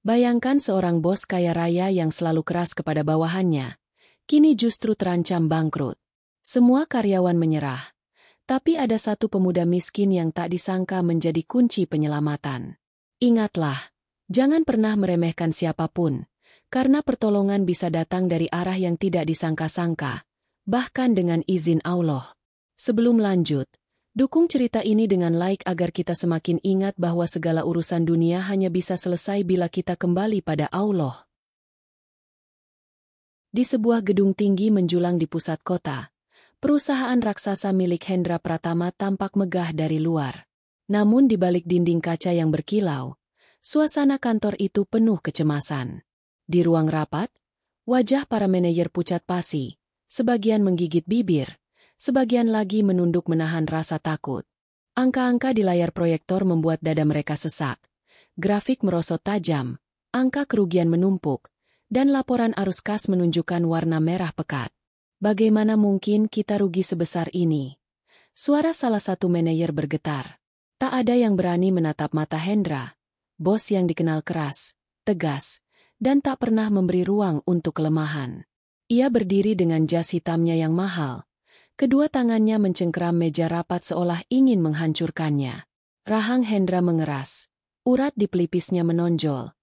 Bayangkan seorang bos kaya raya yang selalu keras kepada bawahannya, kini justru terancam bangkrut. Semua karyawan menyerah. Tapi ada satu pemuda miskin yang tak disangka menjadi kunci penyelamatan. Ingatlah, jangan pernah meremehkan siapapun, karena pertolongan bisa datang dari arah yang tidak disangka-sangka, bahkan dengan izin Allah. Sebelum lanjut, dukung cerita ini dengan like agar kita semakin ingat bahwa segala urusan dunia hanya bisa selesai bila kita kembali pada Allah. Di sebuah gedung tinggi menjulang di pusat kota, perusahaan raksasa milik Hendra Pratama tampak megah dari luar. Namun di balik dinding kaca yang berkilau, suasana kantor itu penuh kecemasan. Di ruang rapat, wajah para manajer pucat pasi, sebagian menggigit bibir, sebagian lagi menunduk menahan rasa takut. Angka-angka di layar proyektor membuat dada mereka sesak. Grafik merosot tajam, angka kerugian menumpuk, dan laporan arus kas menunjukkan warna merah pekat. Bagaimana mungkin kita rugi sebesar ini? Suara salah satu manajer bergetar. Tak ada yang berani menatap mata Hendra, bos yang dikenal keras, tegas, dan tak pernah memberi ruang untuk kelemahan. Ia berdiri dengan jas hitamnya yang mahal. Kedua tangannya mencengkeram meja rapat seolah ingin menghancurkannya. Rahang Hendra mengeras. Urat di pelipisnya menonjol.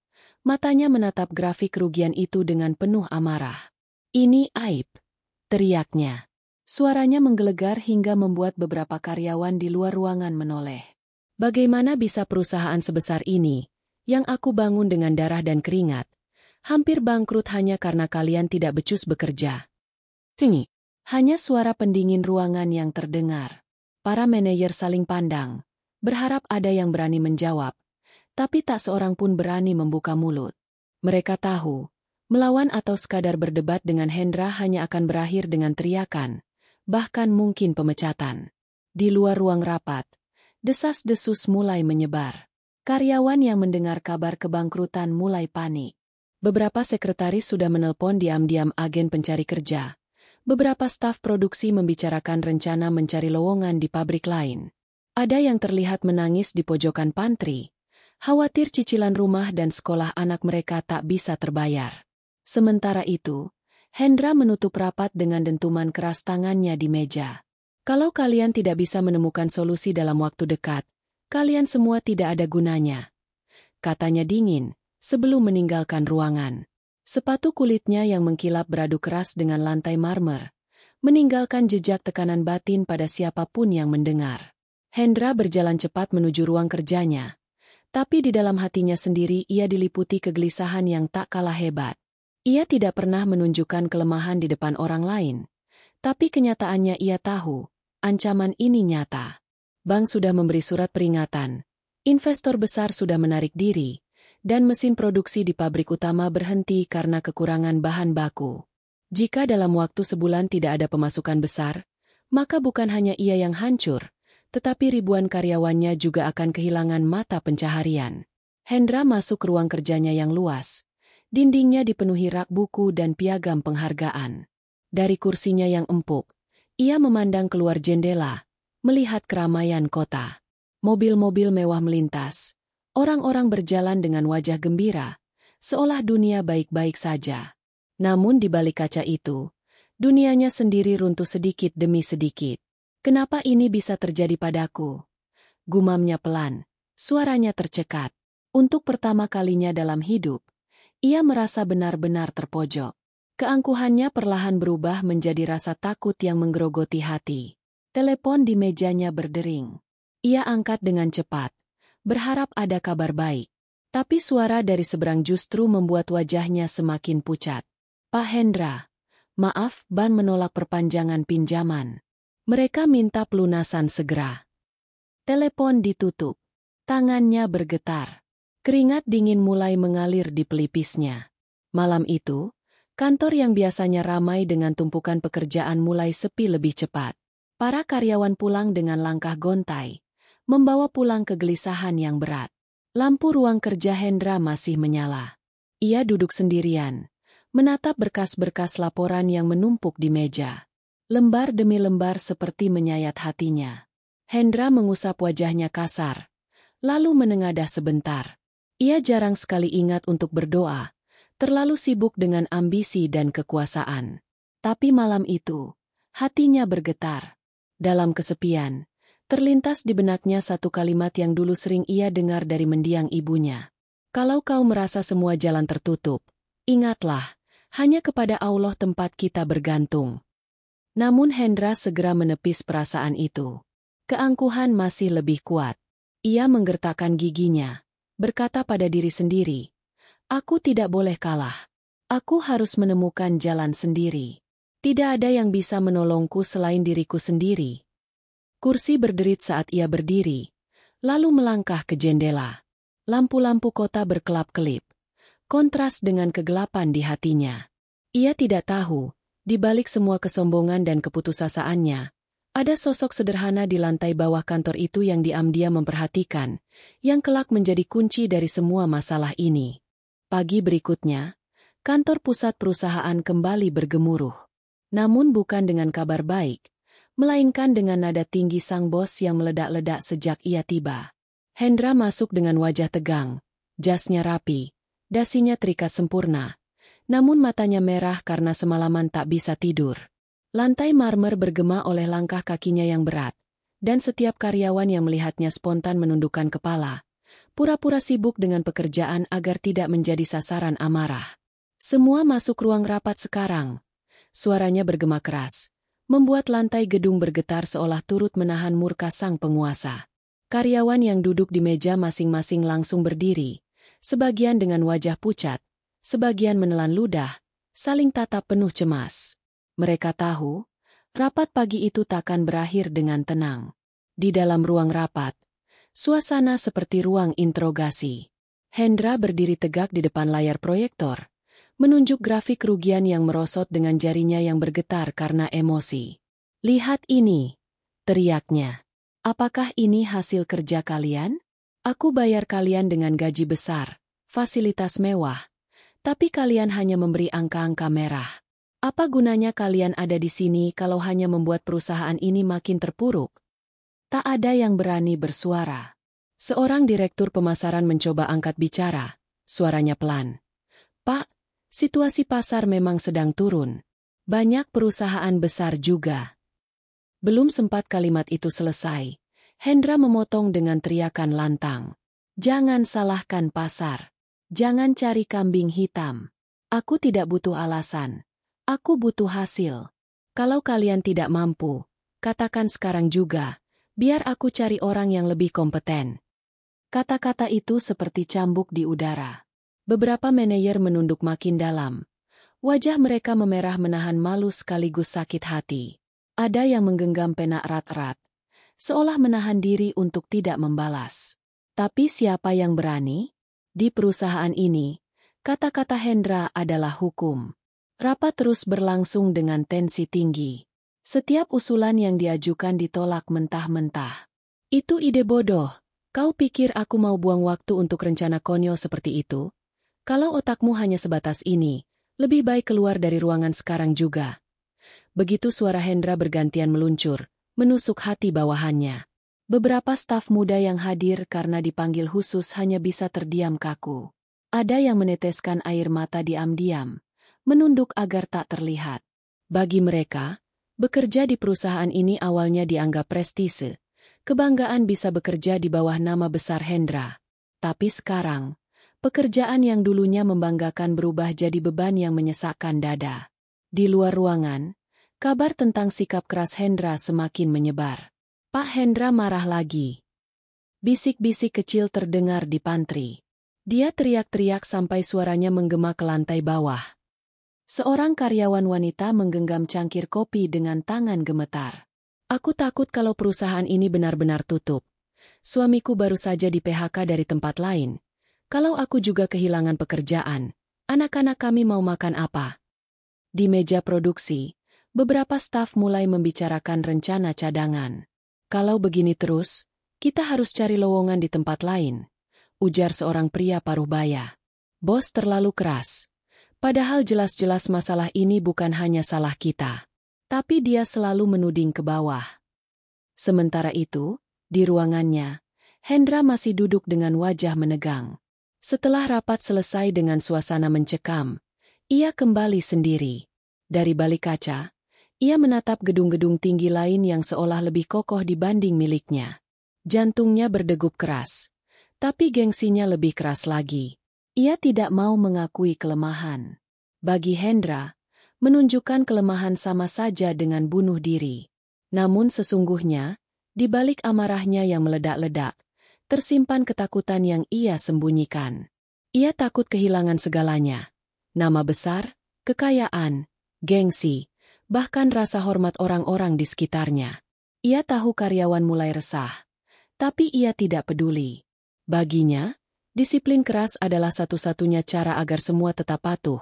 Matanya menatap grafik kerugian itu dengan penuh amarah. Ini aib, teriaknya. Suaranya menggelegar hingga membuat beberapa karyawan di luar ruangan menoleh. Bagaimana bisa perusahaan sebesar ini, yang aku bangun dengan darah dan keringat, hampir bangkrut hanya karena kalian tidak becus bekerja? Sini. Hanya suara pendingin ruangan yang terdengar. Para manajer saling pandang, berharap ada yang berani menjawab, tapi tak seorang pun berani membuka mulut. Mereka tahu, melawan atau sekadar berdebat dengan Hendra hanya akan berakhir dengan teriakan, bahkan mungkin pemecatan. Di luar ruang rapat, desas-desus mulai menyebar. Karyawan yang mendengar kabar kebangkrutan mulai panik. Beberapa sekretaris sudah menelpon diam-diam agen pencari kerja. Beberapa staf produksi membicarakan rencana mencari lowongan di pabrik lain. Ada yang terlihat menangis di pojokan pantry, khawatir cicilan rumah dan sekolah anak mereka tak bisa terbayar. Sementara itu, Hendra menutup rapat dengan dentuman keras tangannya di meja. Kalau kalian tidak bisa menemukan solusi dalam waktu dekat, kalian semua tidak ada gunanya, katanya dingin, sebelum meninggalkan ruangan. Sepatu kulitnya yang mengkilap beradu keras dengan lantai marmer, meninggalkan jejak tekanan batin pada siapapun yang mendengar. Hendra berjalan cepat menuju ruang kerjanya, tapi di dalam hatinya sendiri ia diliputi kegelisahan yang tak kalah hebat. Ia tidak pernah menunjukkan kelemahan di depan orang lain, tapi kenyataannya ia tahu, ancaman ini nyata. Bank sudah memberi surat peringatan, investor besar sudah menarik diri, dan mesin produksi di pabrik utama berhenti karena kekurangan bahan baku. Jika dalam waktu sebulan tidak ada pemasukan besar, maka bukan hanya ia yang hancur, tetapi ribuan karyawannya juga akan kehilangan mata pencaharian. Hendra masuk ke ruang kerjanya yang luas. Dindingnya dipenuhi rak buku dan piagam penghargaan. Dari kursinya yang empuk, ia memandang keluar jendela, melihat keramaian kota. Mobil-mobil mewah melintas. Orang-orang berjalan dengan wajah gembira, seolah dunia baik-baik saja. Namun di balik kaca itu, dunianya sendiri runtuh sedikit demi sedikit. Kenapa ini bisa terjadi padaku? Gumamnya pelan, suaranya tercekat. Untuk pertama kalinya dalam hidup, ia merasa benar-benar terpojok. Keangkuhannya perlahan berubah menjadi rasa takut yang menggerogoti hati. Telepon di mejanya berdering. Ia angkat dengan cepat, berharap ada kabar baik. Tapi suara dari seberang justru membuat wajahnya semakin pucat. Pak Hendra, maaf, bank menolak perpanjangan pinjaman. Mereka minta pelunasan segera. Telepon ditutup. Tangannya bergetar. Keringat dingin mulai mengalir di pelipisnya. Malam itu, kantor yang biasanya ramai dengan tumpukan pekerjaan mulai sepi lebih cepat. Para karyawan pulang dengan langkah gontai, membawa pulang kegelisahan yang berat. Lampu ruang kerja Hendra masih menyala. Ia duduk sendirian, menatap berkas-berkas laporan yang menumpuk di meja. Lembar demi lembar seperti menyayat hatinya. Hendra mengusap wajahnya kasar, lalu menengadah sebentar. Ia jarang sekali ingat untuk berdoa, terlalu sibuk dengan ambisi dan kekuasaan. Tapi malam itu, hatinya bergetar. Dalam kesepian, terlintas di benaknya satu kalimat yang dulu sering ia dengar dari mendiang ibunya. Kalau kau merasa semua jalan tertutup, ingatlah, hanya kepada Allah tempat kita bergantung. Namun Hendra segera menepis perasaan itu. Keangkuhan masih lebih kuat. Ia menggertakkan giginya, berkata pada diri sendiri, aku tidak boleh kalah. Aku harus menemukan jalan sendiri. Tidak ada yang bisa menolongku selain diriku sendiri. Kursi berderit saat ia berdiri, lalu melangkah ke jendela. Lampu-lampu kota berkelap-kelip, kontras dengan kegelapan di hatinya. Ia tidak tahu, di balik semua kesombongan dan keputusasaannya, ada sosok sederhana di lantai bawah kantor itu yang diam-diam memperhatikan, yang kelak menjadi kunci dari semua masalah ini. Pagi berikutnya, kantor pusat perusahaan kembali bergemuruh. Namun bukan dengan kabar baik, melainkan dengan nada tinggi sang bos yang meledak-ledak sejak ia tiba. Hendra masuk dengan wajah tegang, jasnya rapi, dasinya terikat sempurna, namun matanya merah karena semalaman tak bisa tidur. Lantai marmer bergema oleh langkah kakinya yang berat, dan setiap karyawan yang melihatnya spontan menundukkan kepala, pura-pura sibuk dengan pekerjaan agar tidak menjadi sasaran amarah. Semua masuk ruang rapat sekarang. Suaranya bergema keras, membuat lantai gedung bergetar seolah turut menahan murka sang penguasa. Karyawan yang duduk di meja masing-masing langsung berdiri, sebagian dengan wajah pucat, sebagian menelan ludah, saling tatap penuh cemas. Mereka tahu, rapat pagi itu takkan berakhir dengan tenang. Di dalam ruang rapat, suasana seperti ruang interogasi. Hendra berdiri tegak di depan layar proyektor, menunjuk grafik kerugian yang merosot dengan jarinya yang bergetar karena emosi. Lihat ini, teriaknya. Apakah ini hasil kerja kalian? Aku bayar kalian dengan gaji besar, fasilitas mewah, tapi kalian hanya memberi angka-angka merah. Apa gunanya kalian ada di sini kalau hanya membuat perusahaan ini makin terpuruk? Tak ada yang berani bersuara. Seorang direktur pemasaran mencoba angkat bicara, suaranya pelan. Pak, situasi pasar memang sedang turun. Banyak perusahaan besar juga. Belum sempat kalimat itu selesai, Hendra memotong dengan teriakan lantang. Jangan salahkan pasar. Jangan cari kambing hitam. Aku tidak butuh alasan. Aku butuh hasil. Kalau kalian tidak mampu, katakan sekarang juga, biar aku cari orang yang lebih kompeten. Kata-kata itu seperti cambuk di udara. Beberapa manajer menunduk makin dalam. Wajah mereka memerah menahan malu sekaligus sakit hati. Ada yang menggenggam pena erat-erat, seolah menahan diri untuk tidak membalas. Tapi siapa yang berani? Di perusahaan ini, kata-kata Hendra adalah hukum. Rapat terus berlangsung dengan tensi tinggi. Setiap usulan yang diajukan ditolak mentah-mentah. Itu ide bodoh. Kau pikir aku mau buang waktu untuk rencana konyol seperti itu? Kalau otakmu hanya sebatas ini, lebih baik keluar dari ruangan sekarang juga. Begitu suara Hendra bergantian meluncur, menusuk hati bawahannya. Beberapa staf muda yang hadir karena dipanggil khusus hanya bisa terdiam kaku. Ada yang meneteskan air mata diam-diam, menunduk agar tak terlihat. Bagi mereka, bekerja di perusahaan ini awalnya dianggap prestise. Kebanggaan bisa bekerja di bawah nama besar Hendra. Tapi sekarang, pekerjaan yang dulunya membanggakan berubah jadi beban yang menyesakkan dada. Di luar ruangan, kabar tentang sikap keras Hendra semakin menyebar. Pak Hendra marah lagi. Bisik-bisik kecil terdengar di pantry. Dia teriak-teriak sampai suaranya menggema ke lantai bawah. Seorang karyawan wanita menggenggam cangkir kopi dengan tangan gemetar. Aku takut kalau perusahaan ini benar-benar tutup. Suamiku baru saja di-PHK dari tempat lain. Kalau aku juga kehilangan pekerjaan, anak-anak kami mau makan apa? Di meja produksi, beberapa staf mulai membicarakan rencana cadangan. Kalau begini terus, kita harus cari lowongan di tempat lain, ujar seorang pria paruh baya. Bos terlalu keras. Padahal jelas-jelas masalah ini bukan hanya salah kita. Tapi dia selalu menuding ke bawah. Sementara itu, di ruangannya, Hendra masih duduk dengan wajah menegang. Setelah rapat selesai dengan suasana mencekam, ia kembali sendiri. Dari balik kaca, ia menatap gedung-gedung tinggi lain yang seolah lebih kokoh dibanding miliknya. Jantungnya berdegup keras, tapi gengsinya lebih keras lagi. Ia tidak mau mengakui kelemahan. Bagi Hendra, menunjukkan kelemahan sama saja dengan bunuh diri. Namun sesungguhnya, di balik amarahnya yang meledak-ledak, tersimpan ketakutan yang ia sembunyikan. Ia takut kehilangan segalanya. Nama besar, kekayaan, gengsi, bahkan rasa hormat orang-orang di sekitarnya. Ia tahu karyawan mulai resah, tapi ia tidak peduli. Baginya, disiplin keras adalah satu-satunya cara agar semua tetap patuh.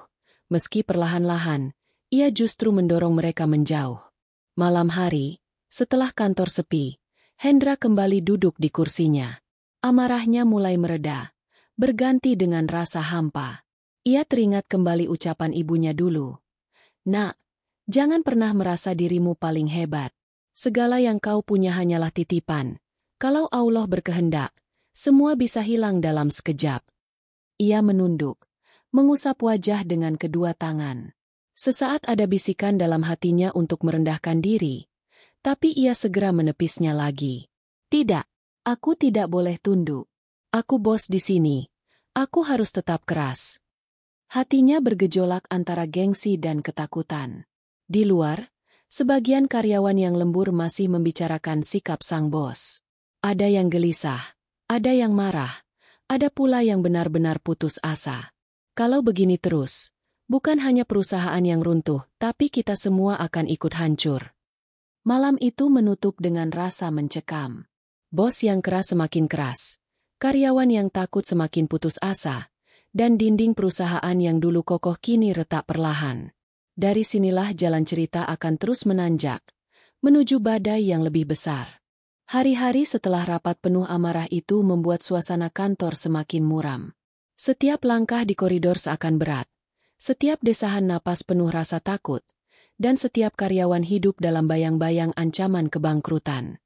Meski perlahan-lahan, ia justru mendorong mereka menjauh. Malam hari, setelah kantor sepi, Hendra kembali duduk di kursinya. Amarahnya mulai mereda, berganti dengan rasa hampa. Ia teringat kembali ucapan ibunya dulu. "Nak, jangan pernah merasa dirimu paling hebat. Segala yang kau punya hanyalah titipan. Kalau Allah berkehendak, semua bisa hilang dalam sekejap." Ia menunduk, mengusap wajah dengan kedua tangan. Sesaat ada bisikan dalam hatinya untuk merendahkan diri, tapi ia segera menepisnya lagi. "Tidak. Aku tidak boleh tunduk. Aku bos di sini. Aku harus tetap keras." Hatinya bergejolak antara gengsi dan ketakutan. Di luar, sebagian karyawan yang lembur masih membicarakan sikap sang bos. Ada yang gelisah, ada yang marah, ada pula yang benar-benar putus asa. Kalau begini terus, bukan hanya perusahaan yang runtuh, tapi kita semua akan ikut hancur. Malam itu menutup dengan rasa mencekam. Bos yang keras semakin keras, karyawan yang takut semakin putus asa, dan dinding perusahaan yang dulu kokoh kini retak perlahan. Dari sinilah jalan cerita akan terus menanjak, menuju badai yang lebih besar. Hari-hari setelah rapat penuh amarah itu membuat suasana kantor semakin muram. Setiap langkah di koridor seakan berat, setiap desahan napas penuh rasa takut, dan setiap karyawan hidup dalam bayang-bayang ancaman kebangkrutan.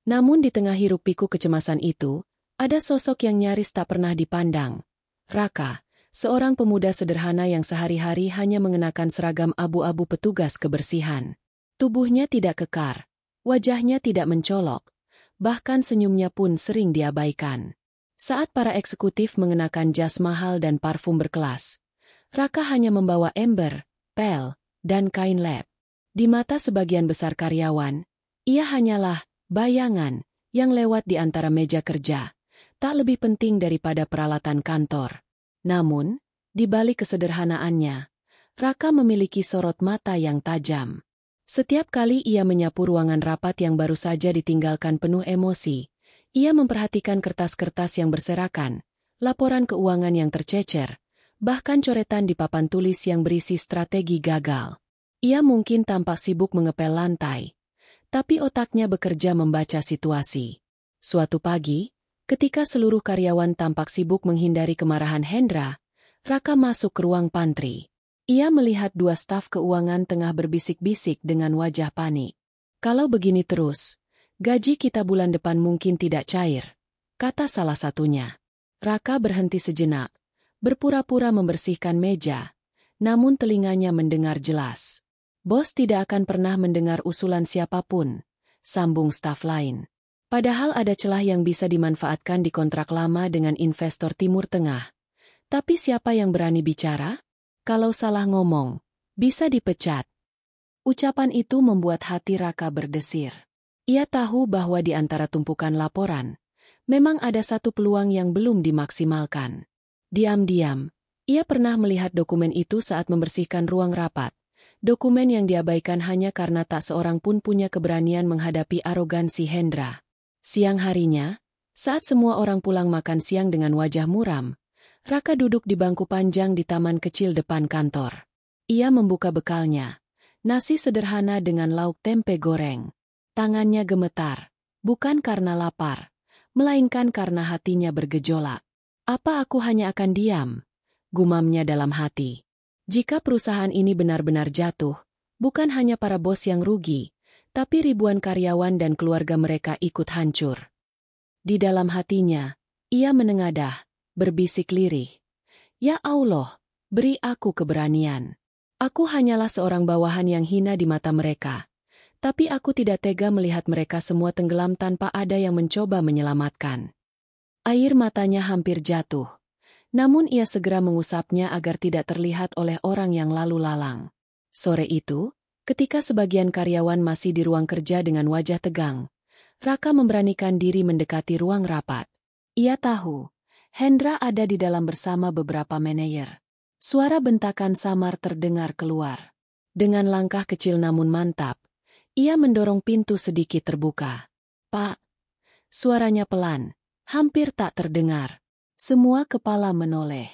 Namun di tengah hiruk-pikuk kecemasan itu, ada sosok yang nyaris tak pernah dipandang. Raka, seorang pemuda sederhana yang sehari-hari hanya mengenakan seragam abu-abu petugas kebersihan. Tubuhnya tidak kekar, wajahnya tidak mencolok, bahkan senyumnya pun sering diabaikan. Saat para eksekutif mengenakan jas mahal dan parfum berkelas, Raka hanya membawa ember, pel, dan kain lap. Di mata sebagian besar karyawan, ia hanyalah bayangan yang lewat di antara meja kerja, tak lebih penting daripada peralatan kantor. Namun, di balik kesederhanaannya, Raka memiliki sorot mata yang tajam. Setiap kali ia menyapu ruangan rapat yang baru saja ditinggalkan penuh emosi, ia memperhatikan kertas-kertas yang berserakan, laporan keuangan yang tercecer, bahkan coretan di papan tulis yang berisi strategi gagal. Ia mungkin tampak sibuk mengepel lantai, tapi otaknya bekerja membaca situasi. Suatu pagi, ketika seluruh karyawan tampak sibuk menghindari kemarahan Hendra, Raka masuk ke ruang pantry. Ia melihat dua staf keuangan tengah berbisik-bisik dengan wajah panik. "Kalau begini terus, gaji kita bulan depan mungkin tidak cair," kata salah satunya. Raka berhenti sejenak, berpura-pura membersihkan meja, namun telinganya mendengar jelas. "Bos tidak akan pernah mendengar usulan siapapun," sambung staf lain. "Padahal ada celah yang bisa dimanfaatkan di kontrak lama dengan investor Timur Tengah. Tapi siapa yang berani bicara? Kalau salah ngomong, bisa dipecat." Ucapan itu membuat hati Raka berdesir. Ia tahu bahwa di antara tumpukan laporan, memang ada satu peluang yang belum dimaksimalkan. Diam-diam, ia pernah melihat dokumen itu saat membersihkan ruang rapat. Dokumen yang diabaikan hanya karena tak seorang pun punya keberanian menghadapi arogansi Hendra. Siang harinya, saat semua orang pulang makan siang dengan wajah muram, Raka duduk di bangku panjang di taman kecil depan kantor. Ia membuka bekalnya, nasi sederhana dengan lauk tempe goreng. Tangannya gemetar, bukan karena lapar, melainkan karena hatinya bergejolak. "Apa aku hanya akan diam?" gumamnya dalam hati. Jika perusahaan ini benar-benar jatuh, bukan hanya para bos yang rugi, tapi ribuan karyawan dan keluarga mereka ikut hancur. Di dalam hatinya, ia menengadah, berbisik lirih. Ya Allah, beri aku keberanian. Aku hanyalah seorang bawahan yang hina di mata mereka. Tapi aku tidak tega melihat mereka semua tenggelam tanpa ada yang mencoba menyelamatkan. Air matanya hampir jatuh. Namun ia segera mengusapnya agar tidak terlihat oleh orang yang lalu lalang. Sore itu, ketika sebagian karyawan masih di ruang kerja dengan wajah tegang, Raka memberanikan diri mendekati ruang rapat. Ia tahu, Hendra ada di dalam bersama beberapa manajer. Suara bentakan samar terdengar keluar. Dengan langkah kecil namun mantap, ia mendorong pintu sedikit terbuka. "Pak." Suaranya pelan, hampir tak terdengar. Semua kepala menoleh.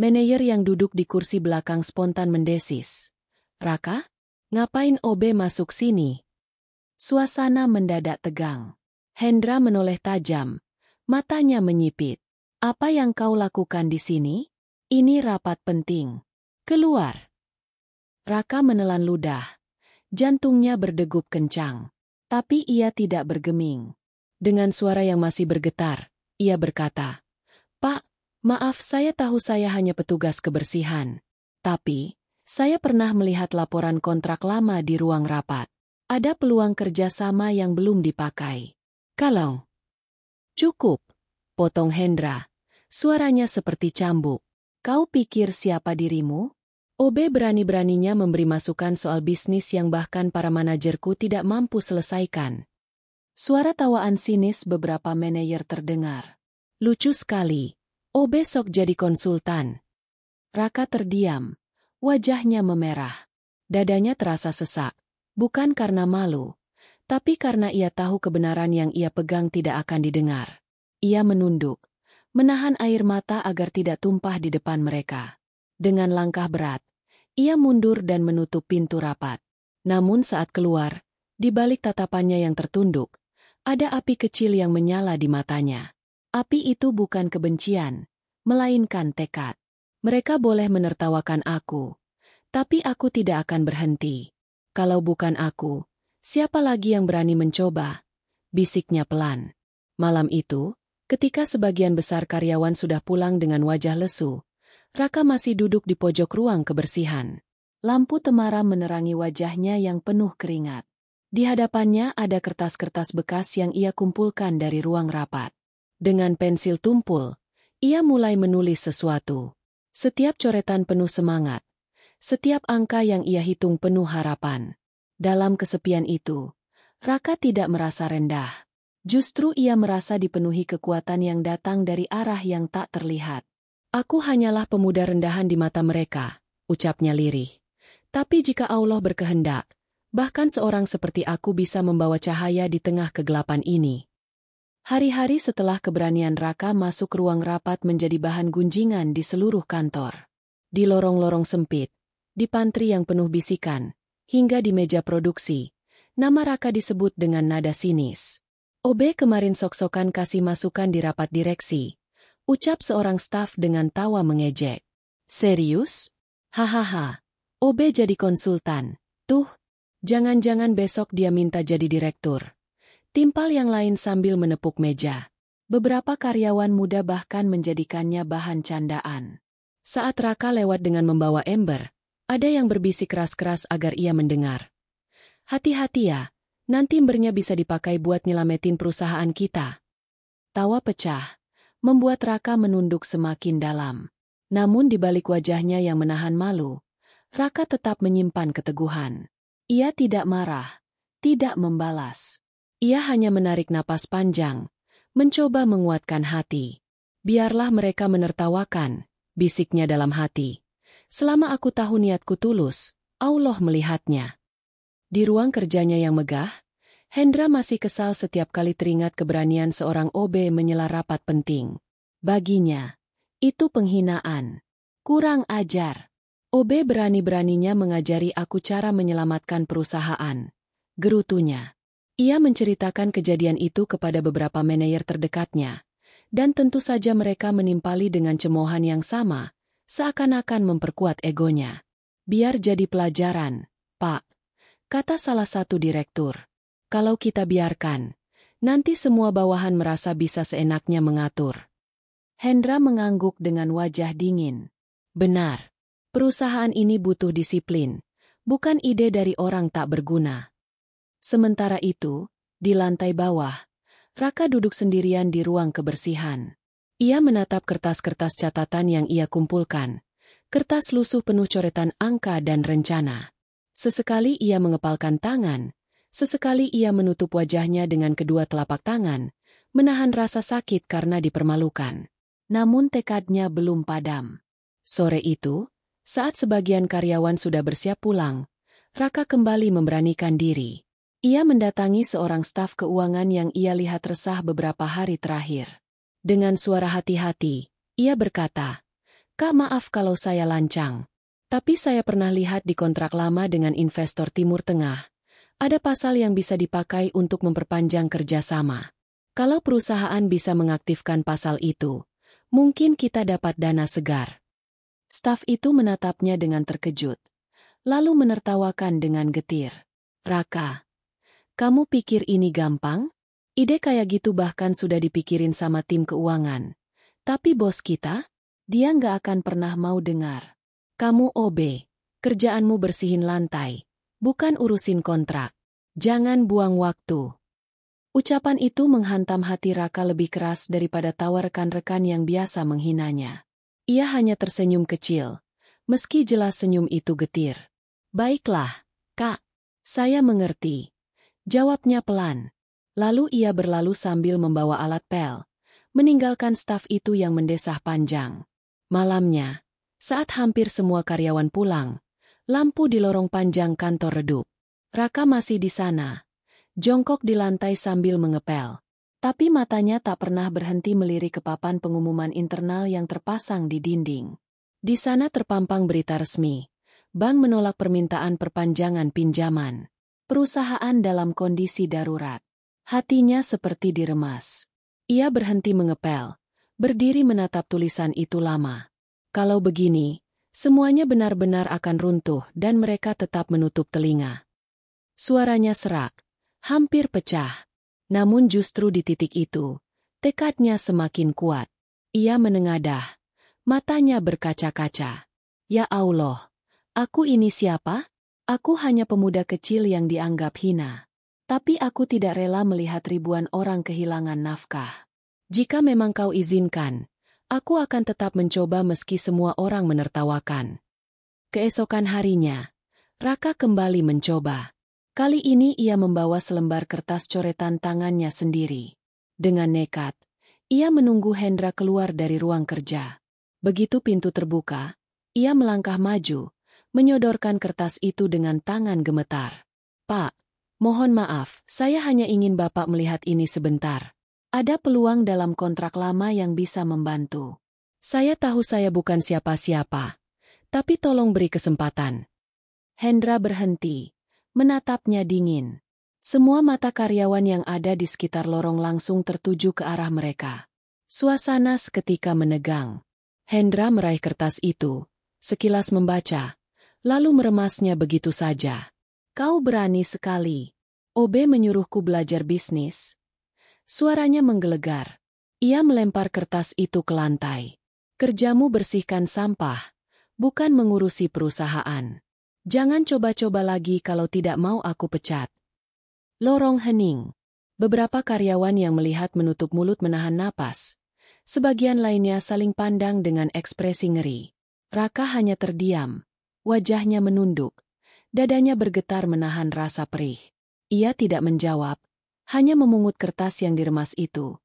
Manajer yang duduk di kursi belakang spontan mendesis. "Raka? Ngapain OB masuk sini?" Suasana mendadak tegang. Hendra menoleh tajam. Matanya menyipit. "Apa yang kau lakukan di sini? Ini rapat penting. Keluar." Raka menelan ludah. Jantungnya berdegup kencang. Tapi ia tidak bergeming. Dengan suara yang masih bergetar, ia berkata, "Pak, maaf, saya tahu saya hanya petugas kebersihan. Tapi, saya pernah melihat laporan kontrak lama di ruang rapat. Ada peluang kerjasama yang belum dipakai. Kalau..." "Cukup," potong Hendra. Suaranya seperti cambuk. "Kau pikir siapa dirimu?" OB berani-beraninya memberi masukan soal bisnis yang bahkan para manajerku tidak mampu selesaikan. Suara tawaan sinis beberapa manajer terdengar. "Lucu sekali. OB sok jadi konsultan." Raka terdiam. Wajahnya memerah. Dadanya terasa sesak. Bukan karena malu, tapi karena ia tahu kebenaran yang ia pegang tidak akan didengar. Ia menunduk, menahan air mata agar tidak tumpah di depan mereka. Dengan langkah berat, ia mundur dan menutup pintu rapat. Namun saat keluar, di balik tatapannya yang tertunduk, ada api kecil yang menyala di matanya. Api itu bukan kebencian, melainkan tekad. "Mereka boleh menertawakan aku, tapi aku tidak akan berhenti. Kalau bukan aku, siapa lagi yang berani mencoba?" Bisiknya pelan. Malam itu, ketika sebagian besar karyawan sudah pulang dengan wajah lesu, Raka masih duduk di pojok ruang kebersihan. Lampu temaram menerangi wajahnya yang penuh keringat. Di hadapannya ada kertas-kertas bekas yang ia kumpulkan dari ruang rapat. Dengan pensil tumpul, ia mulai menulis sesuatu. Setiap coretan penuh semangat. Setiap angka yang ia hitung penuh harapan. Dalam kesepian itu, Raka tidak merasa rendah. Justru ia merasa dipenuhi kekuatan yang datang dari arah yang tak terlihat. "Aku hanyalah pemuda rendahan di mata mereka," ucapnya lirih. "Tapi jika Allah berkehendak, bahkan seorang seperti aku bisa membawa cahaya di tengah kegelapan ini." Hari-hari setelah keberanian Raka masuk ruang rapat menjadi bahan gunjingan di seluruh kantor. Di lorong-lorong sempit, di pantry yang penuh bisikan, hingga di meja produksi, nama Raka disebut dengan nada sinis. "OB kemarin sok-sokan kasih masukan di rapat direksi," ucap seorang staf dengan tawa mengejek. "Serius? Hahaha. OB jadi konsultan. Tuh, jangan-jangan besok dia minta jadi direktur." Timpal yang lain sambil menepuk meja. Beberapa karyawan muda bahkan menjadikannya bahan candaan. Saat Raka lewat dengan membawa ember, ada yang berbisik keras-keras agar ia mendengar. "Hati-hati ya, nanti embernya bisa dipakai buat nyelamatin perusahaan kita." Tawa pecah membuat Raka menunduk semakin dalam. Namun di balik wajahnya yang menahan malu, Raka tetap menyimpan keteguhan. Ia tidak marah, tidak membalas. Ia hanya menarik napas panjang, mencoba menguatkan hati. "Biarlah mereka menertawakan," bisiknya dalam hati. "Selama aku tahu niatku tulus, Allah melihatnya." Di ruang kerjanya yang megah, Hendra masih kesal setiap kali teringat keberanian seorang OB menyela rapat penting. Baginya, itu penghinaan. "Kurang ajar. OB berani-beraninya mengajari aku cara menyelamatkan perusahaan," gerutunya. Ia menceritakan kejadian itu kepada beberapa manajer terdekatnya, dan tentu saja mereka menimpali dengan cemoohan yang sama, seakan-akan memperkuat egonya. "Biar jadi pelajaran, Pak," kata salah satu direktur. "Kalau kita biarkan, nanti semua bawahan merasa bisa seenaknya mengatur." Hendra mengangguk dengan wajah dingin. Benar. Perusahaan ini butuh disiplin, bukan ide dari orang tak berguna. Sementara itu, di lantai bawah, Raka duduk sendirian di ruang kebersihan. Ia menatap kertas-kertas catatan yang ia kumpulkan. Kertas lusuh penuh coretan angka dan rencana. Sesekali ia mengepalkan tangan, sesekali ia menutup wajahnya dengan kedua telapak tangan, menahan rasa sakit karena dipermalukan. Namun tekadnya belum padam. Sore itu, saat sebagian karyawan sudah bersiap pulang, Raka kembali memberanikan diri. Ia mendatangi seorang staf keuangan yang ia lihat resah beberapa hari terakhir. Dengan suara hati-hati, ia berkata, "Kak, maaf kalau saya lancang. Tapi saya pernah lihat di kontrak lama dengan investor Timur Tengah, ada pasal yang bisa dipakai untuk memperpanjang kerjasama. Kalau perusahaan bisa mengaktifkan pasal itu, mungkin kita dapat dana segar." Staf itu menatapnya dengan terkejut, lalu menertawakan dengan getir. "Raka, kamu pikir ini gampang? Ide kayak gitu bahkan sudah dipikirin sama tim keuangan. Tapi bos kita, dia nggak akan pernah mau dengar. Kamu OB, kerjaanmu bersihin lantai, bukan urusin kontrak. Jangan buang waktu." Ucapan itu menghantam hati Raka lebih keras daripada tawa rekan-rekan yang biasa menghinanya. Ia hanya tersenyum kecil, meski jelas senyum itu getir. "Baiklah, Kak, saya mengerti," jawabnya pelan. Lalu ia berlalu sambil membawa alat pel, meninggalkan staf itu yang mendesah panjang. Malamnya, saat hampir semua karyawan pulang, lampu di lorong panjang kantor redup. Raka masih di sana, jongkok di lantai sambil mengepel. Tapi matanya tak pernah berhenti melirik ke papan pengumuman internal yang terpasang di dinding. Di sana terpampang berita resmi. Bank menolak permintaan perpanjangan pinjaman. Perusahaan dalam kondisi darurat. Hatinya seperti diremas. Ia berhenti mengepel, berdiri menatap tulisan itu lama. Kalau begini, semuanya benar-benar akan runtuh dan mereka tetap menutup telinga. Suaranya serak, hampir pecah. Namun justru di titik itu, tekadnya semakin kuat. Ia menengadah, matanya berkaca-kaca. "Ya Allah, aku ini siapa? Aku hanya pemuda kecil yang dianggap hina. Tapi aku tidak rela melihat ribuan orang kehilangan nafkah. Jika memang kau izinkan, aku akan tetap mencoba meski semua orang menertawakan." Keesokan harinya, Raka kembali mencoba. Kali ini ia membawa selembar kertas coretan tangannya sendiri. Dengan nekat, ia menunggu Hendra keluar dari ruang kerja. Begitu pintu terbuka, ia melangkah maju, menyodorkan kertas itu dengan tangan gemetar. "Pak, mohon maaf, saya hanya ingin Bapak melihat ini sebentar. Ada peluang dalam kontrak lama yang bisa membantu. Saya tahu saya bukan siapa-siapa, tapi tolong beri kesempatan." Hendra berhenti, menatapnya dingin. Semua mata karyawan yang ada di sekitar lorong langsung tertuju ke arah mereka. Suasana seketika menegang. Hendra meraih kertas itu, sekilas membaca, lalu meremasnya begitu saja. "Kau berani sekali. OB menyuruhku belajar bisnis." Suaranya menggelegar. Ia melempar kertas itu ke lantai. "Kerjamu bersihkan sampah, bukan mengurusi perusahaan. Jangan coba-coba lagi kalau tidak mau aku pecat." Lorong hening. Beberapa karyawan yang melihat menutup mulut menahan napas. Sebagian lainnya saling pandang dengan ekspresi ngeri. Raka hanya terdiam. Wajahnya menunduk. Dadanya bergetar menahan rasa perih. Ia tidak menjawab, hanya memungut kertas yang diremas itu,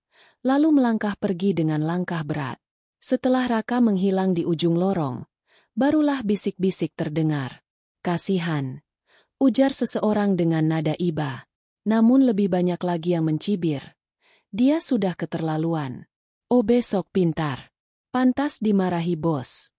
lalu melangkah pergi dengan langkah berat. Setelah Raka menghilang di ujung lorong, barulah bisik-bisik terdengar. "Kasihan," ujar seseorang dengan nada iba. Namun lebih banyak lagi yang mencibir. "Dia sudah keterlaluan. Oh, besok pintar. Pantas dimarahi bos."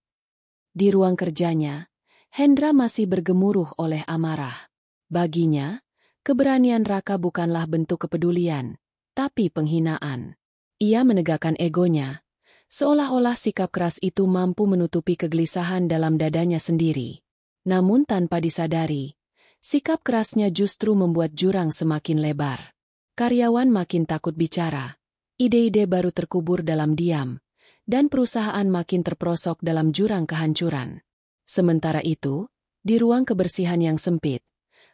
Di ruang kerjanya, Hendra masih bergemuruh oleh amarah. Baginya, keberanian Raka bukanlah bentuk kepedulian, tapi penghinaan. Ia menegakkan egonya, seolah-olah sikap keras itu mampu menutupi kegelisahan dalam dadanya sendiri. Namun tanpa disadari, sikap kerasnya justru membuat jurang semakin lebar. Karyawan makin takut bicara. Ide-ide baru terkubur dalam diam, dan perusahaan makin terperosok dalam jurang kehancuran. Sementara itu, di ruang kebersihan yang sempit,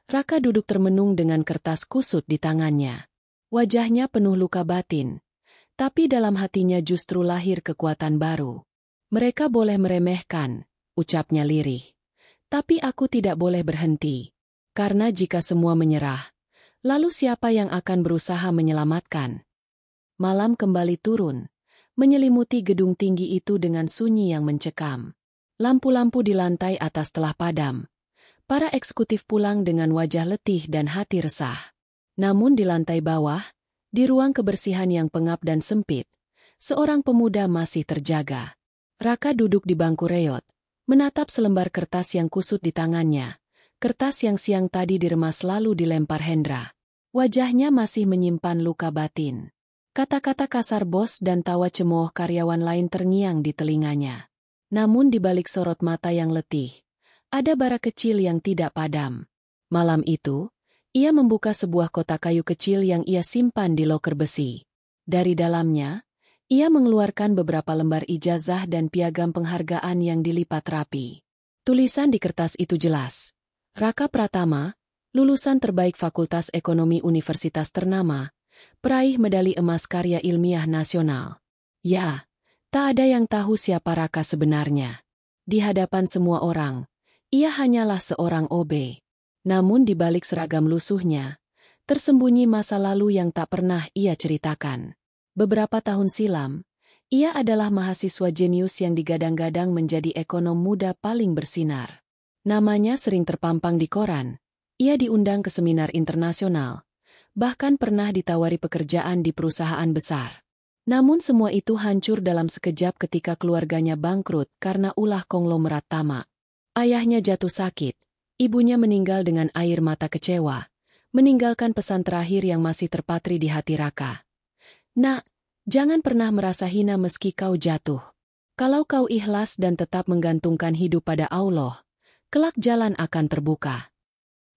Raka duduk termenung dengan kertas kusut di tangannya. Wajahnya penuh luka batin, tapi dalam hatinya justru lahir kekuatan baru. Mereka boleh meremehkan, ucapnya lirih. Tapi aku tidak boleh berhenti. Karena jika semua menyerah, lalu siapa yang akan berusaha menyelamatkan? Malam kembali turun, menyelimuti gedung tinggi itu dengan sunyi yang mencekam. Lampu-lampu di lantai atas telah padam. Para eksekutif pulang dengan wajah letih dan hati resah. Namun di lantai bawah, di ruang kebersihan yang pengap dan sempit, seorang pemuda masih terjaga. Raka duduk di bangku reot, menatap selembar kertas yang kusut di tangannya. Kertas yang siang tadi diremas lalu dilempar Hendra. Wajahnya masih menyimpan luka batin. Kata-kata kasar bos dan tawa cemooh karyawan lain terngiang di telinganya. Namun di balik sorot mata yang letih, ada bara kecil yang tidak padam. Malam itu, ia membuka sebuah kotak kayu kecil yang ia simpan di loker besi. Dari dalamnya, ia mengeluarkan beberapa lembar ijazah dan piagam penghargaan yang dilipat rapi. Tulisan di kertas itu jelas. Raka Pratama, lulusan terbaik Fakultas Ekonomi Universitas ternama, peraih medali emas karya ilmiah nasional. Ya, tak ada yang tahu siapa Raka sebenarnya. Di hadapan semua orang, ia hanyalah seorang OB. Namun di balik seragam lusuhnya, tersembunyi masa lalu yang tak pernah ia ceritakan. Beberapa tahun silam, ia adalah mahasiswa jenius yang digadang-gadang menjadi ekonom muda paling bersinar. Namanya sering terpampang di koran. Ia diundang ke seminar internasional. Bahkan pernah ditawari pekerjaan di perusahaan besar. Namun semua itu hancur dalam sekejap ketika keluarganya bangkrut karena ulah konglomerat tamak. Ayahnya jatuh sakit. Ibunya meninggal dengan air mata kecewa. Meninggalkan pesan terakhir yang masih terpatri di hati Raka. Nak, jangan pernah merasa hina meski kau jatuh. Kalau kau ikhlas dan tetap menggantungkan hidup pada Allah, kelak jalan akan terbuka.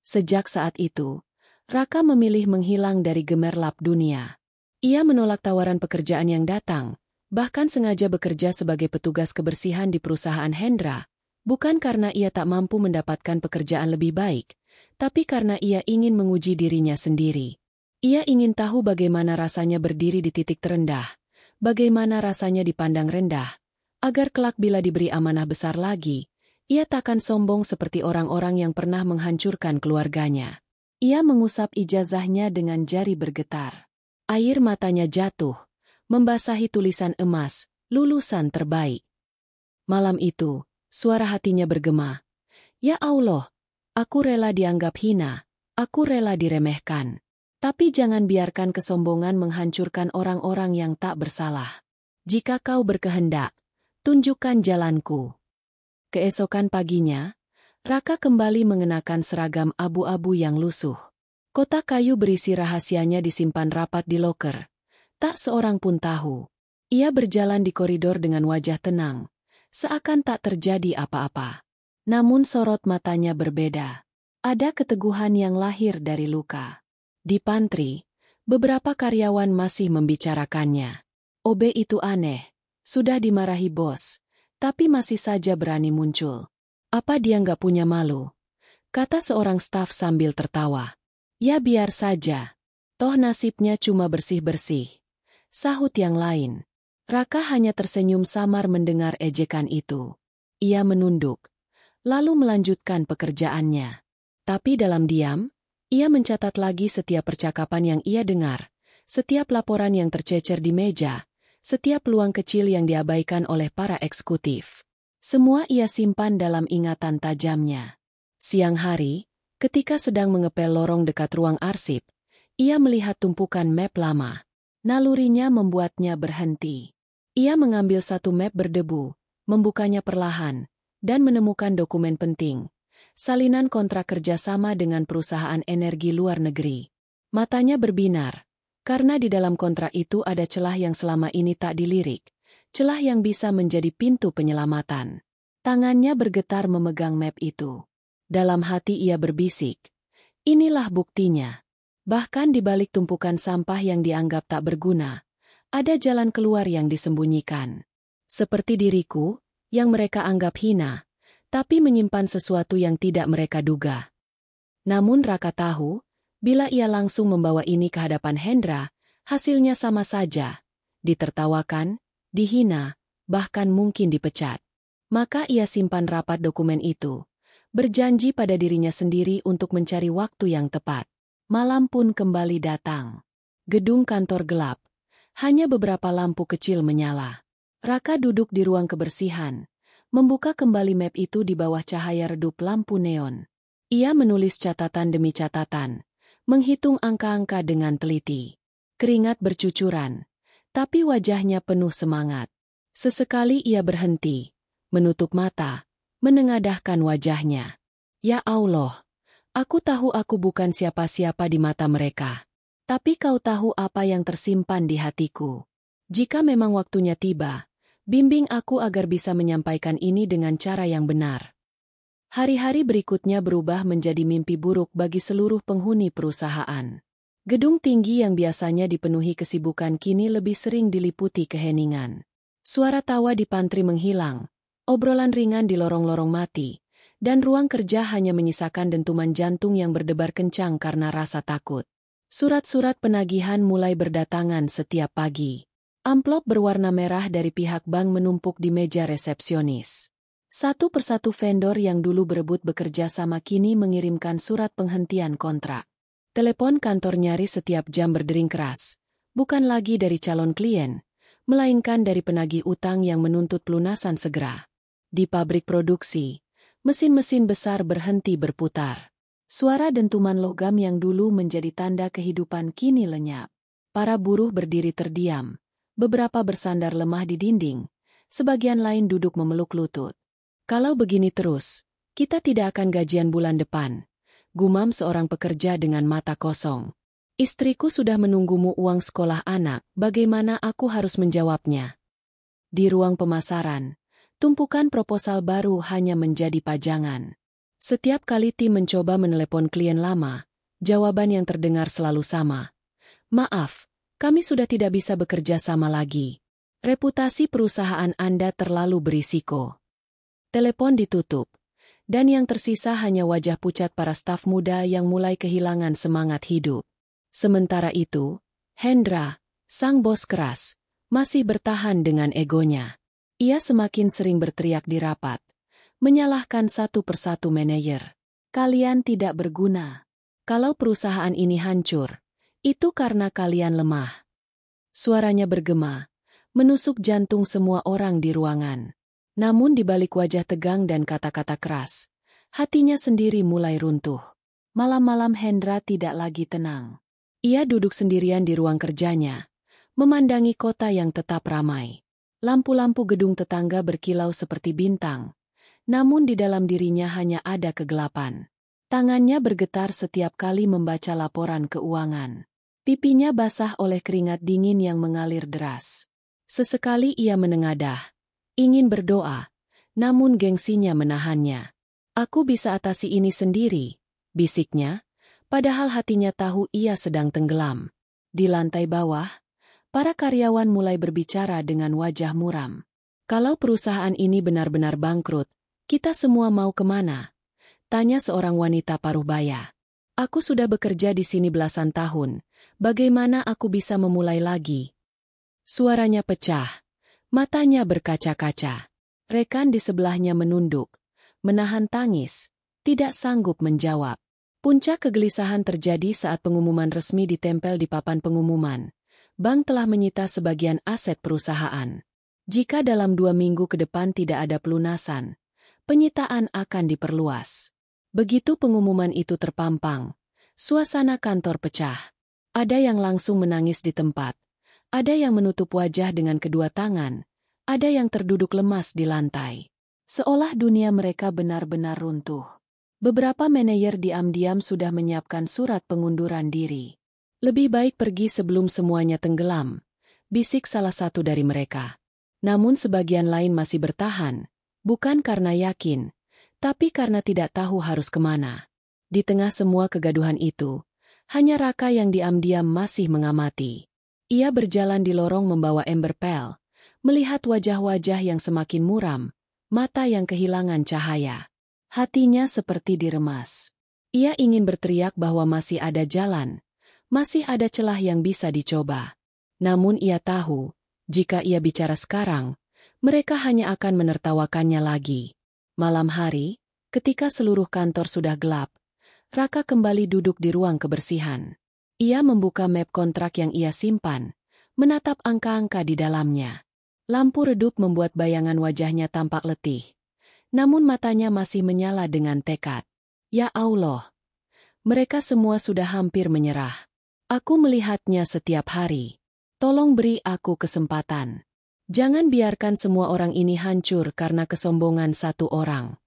Sejak saat itu, Raka memilih menghilang dari gemerlap dunia. Ia menolak tawaran pekerjaan yang datang, bahkan sengaja bekerja sebagai petugas kebersihan di perusahaan Hendra, bukan karena ia tak mampu mendapatkan pekerjaan lebih baik, tapi karena ia ingin menguji dirinya sendiri. Ia ingin tahu bagaimana rasanya berdiri di titik terendah, bagaimana rasanya dipandang rendah, agar kelak bila diberi amanah besar lagi, ia takkan sombong seperti orang-orang yang pernah menghancurkan keluarganya. Ia mengusap ijazahnya dengan jari bergetar. Air matanya jatuh, membasahi tulisan emas, lulusan terbaik. Malam itu, suara hatinya bergema. Ya Allah, aku rela dianggap hina, aku rela diremehkan. Tapi jangan biarkan kesombongan menghancurkan orang-orang yang tak bersalah. Jika kau berkehendak, tunjukkan jalanku. Keesokan paginya, Raka kembali mengenakan seragam abu-abu yang lusuh. Kotak kayu berisi rahasianya disimpan rapat di loker. Tak seorang pun tahu. Ia berjalan di koridor dengan wajah tenang, seakan tak terjadi apa-apa. Namun sorot matanya berbeda. Ada keteguhan yang lahir dari luka. Di pantry, beberapa karyawan masih membicarakannya. OB itu aneh, sudah dimarahi bos, tapi masih saja berani muncul. Apa dia nggak punya malu? Kata seorang staf sambil tertawa. Ya biar saja. Toh nasibnya cuma bersih-bersih. Sahut yang lain. Raka hanya tersenyum samar mendengar ejekan itu. Ia menunduk, lalu melanjutkan pekerjaannya. Tapi dalam diam, ia mencatat lagi setiap percakapan yang ia dengar, setiap laporan yang tercecer di meja, setiap peluang kecil yang diabaikan oleh para eksekutif. Semua ia simpan dalam ingatan tajamnya. Siang hari, ketika sedang mengepel lorong dekat ruang arsip, ia melihat tumpukan map lama. Nalurinya membuatnya berhenti. Ia mengambil satu map berdebu, membukanya perlahan, dan menemukan dokumen penting. Salinan kontrak kerjasama dengan perusahaan energi luar negeri. Matanya berbinar, karena di dalam kontrak itu ada celah yang selama ini tak dilirik. Celah yang bisa menjadi pintu penyelamatan. Tangannya bergetar memegang map itu. Dalam hati ia berbisik. Inilah buktinya. Bahkan di balik tumpukan sampah yang dianggap tak berguna, ada jalan keluar yang disembunyikan. Seperti diriku, yang mereka anggap hina, tapi menyimpan sesuatu yang tidak mereka duga. Namun Raka tahu, bila ia langsung membawa ini ke hadapan Hendra, hasilnya sama saja. Ditertawakan, dihina, bahkan mungkin dipecat. Maka ia simpan rapat dokumen itu, berjanji pada dirinya sendiri untuk mencari waktu yang tepat. Malam pun kembali datang. Gedung kantor gelap. Hanya beberapa lampu kecil menyala. Raka duduk di ruang kebersihan, membuka kembali map itu di bawah cahaya redup lampu neon. Ia menulis catatan demi catatan, menghitung angka-angka dengan teliti. Keringat bercucuran, tapi wajahnya penuh semangat. Sesekali ia berhenti, menutup mata, menengadahkan wajahnya. Ya Allah, aku tahu aku bukan siapa-siapa di mata mereka. Tapi kau tahu apa yang tersimpan di hatiku. Jika memang waktunya tiba, bimbing aku agar bisa menyampaikan ini dengan cara yang benar. Hari-hari berikutnya berubah menjadi mimpi buruk bagi seluruh penghuni perusahaan. Gedung tinggi yang biasanya dipenuhi kesibukan kini lebih sering diliputi keheningan. Suara tawa di pantry menghilang, obrolan ringan di lorong-lorong mati, dan ruang kerja hanya menyisakan dentuman jantung yang berdebar kencang karena rasa takut. Surat-surat penagihan mulai berdatangan setiap pagi. Amplop berwarna merah dari pihak bank menumpuk di meja resepsionis. Satu persatu vendor yang dulu berebut bekerja sama kini mengirimkan surat penghentian kontrak. Telepon kantor nyaris setiap jam berdering keras. Bukan lagi dari calon klien, melainkan dari penagih utang yang menuntut pelunasan segera. Di pabrik produksi, mesin-mesin besar berhenti berputar. Suara dentuman logam yang dulu menjadi tanda kehidupan kini lenyap. Para buruh berdiri terdiam. Beberapa bersandar lemah di dinding, sebagian lain duduk memeluk lutut. Kalau begini terus, kita tidak akan gajian bulan depan, gumam seorang pekerja dengan mata kosong. Istriku sudah menunggumu uang sekolah anak, bagaimana aku harus menjawabnya? Di ruang pemasaran, tumpukan proposal baru hanya menjadi pajangan. Setiap kali tim mencoba menelepon klien lama, jawaban yang terdengar selalu sama. Maaf. Kami sudah tidak bisa bekerja sama lagi. Reputasi perusahaan Anda terlalu berisiko. Telepon ditutup, dan yang tersisa hanya wajah pucat para staf muda yang mulai kehilangan semangat hidup. Sementara itu, Hendra, sang bos keras, masih bertahan dengan egonya. Ia semakin sering berteriak di rapat, menyalahkan satu persatu manajer. Kalian tidak berguna. Kalau perusahaan ini hancur, itu karena kalian lemah. Suaranya bergema, menusuk jantung semua orang di ruangan. Namun di balik wajah tegang dan kata-kata keras, hatinya sendiri mulai runtuh. Malam-malam Hendra tidak lagi tenang. Ia duduk sendirian di ruang kerjanya, memandangi kota yang tetap ramai. Lampu-lampu gedung tetangga berkilau seperti bintang, namun di dalam dirinya hanya ada kegelapan. Tangannya bergetar setiap kali membaca laporan keuangan. Pipinya basah oleh keringat dingin yang mengalir deras. Sesekali ia menengadah, ingin berdoa, namun gengsinya menahannya. Aku bisa atasi ini sendiri, bisiknya, padahal hatinya tahu ia sedang tenggelam. Di lantai bawah, para karyawan mulai berbicara dengan wajah muram. Kalau perusahaan ini benar-benar bangkrut, kita semua mau kemana? Tanya seorang wanita paruh baya. Aku sudah bekerja di sini belasan tahun, bagaimana aku bisa memulai lagi? Suaranya pecah, matanya berkaca-kaca. Rekan di sebelahnya menunduk, menahan tangis, tidak sanggup menjawab. Puncak kegelisahan terjadi saat pengumuman resmi ditempel di papan pengumuman. Bank telah menyita sebagian aset perusahaan. Jika dalam 2 minggu ke depan tidak ada pelunasan, penyitaan akan diperluas. Begitu pengumuman itu terpampang, suasana kantor pecah. Ada yang langsung menangis di tempat, ada yang menutup wajah dengan kedua tangan, ada yang terduduk lemas di lantai. Seolah dunia mereka benar-benar runtuh. Beberapa manajer diam-diam sudah menyiapkan surat pengunduran diri. Lebih baik pergi sebelum semuanya tenggelam, bisik salah satu dari mereka. Namun sebagian lain masih bertahan, bukan karena yakin, tapi karena tidak tahu harus kemana. Di tengah semua kegaduhan itu, hanya Raka yang diam-diam masih mengamati. Ia berjalan di lorong membawa ember pel, melihat wajah-wajah yang semakin muram, mata yang kehilangan cahaya. Hatinya seperti diremas. Ia ingin berteriak bahwa masih ada jalan, masih ada celah yang bisa dicoba. Namun ia tahu, jika ia bicara sekarang, mereka hanya akan menertawakannya lagi. Malam hari, ketika seluruh kantor sudah gelap, Raka kembali duduk di ruang kebersihan. Ia membuka map kontrak yang ia simpan, menatap angka-angka di dalamnya. Lampu redup membuat bayangan wajahnya tampak letih. Namun matanya masih menyala dengan tekad. Ya Allah, mereka semua sudah hampir menyerah. Aku melihatnya setiap hari. Tolong beri aku kesempatan. Jangan biarkan semua orang ini hancur karena kesombongan satu orang.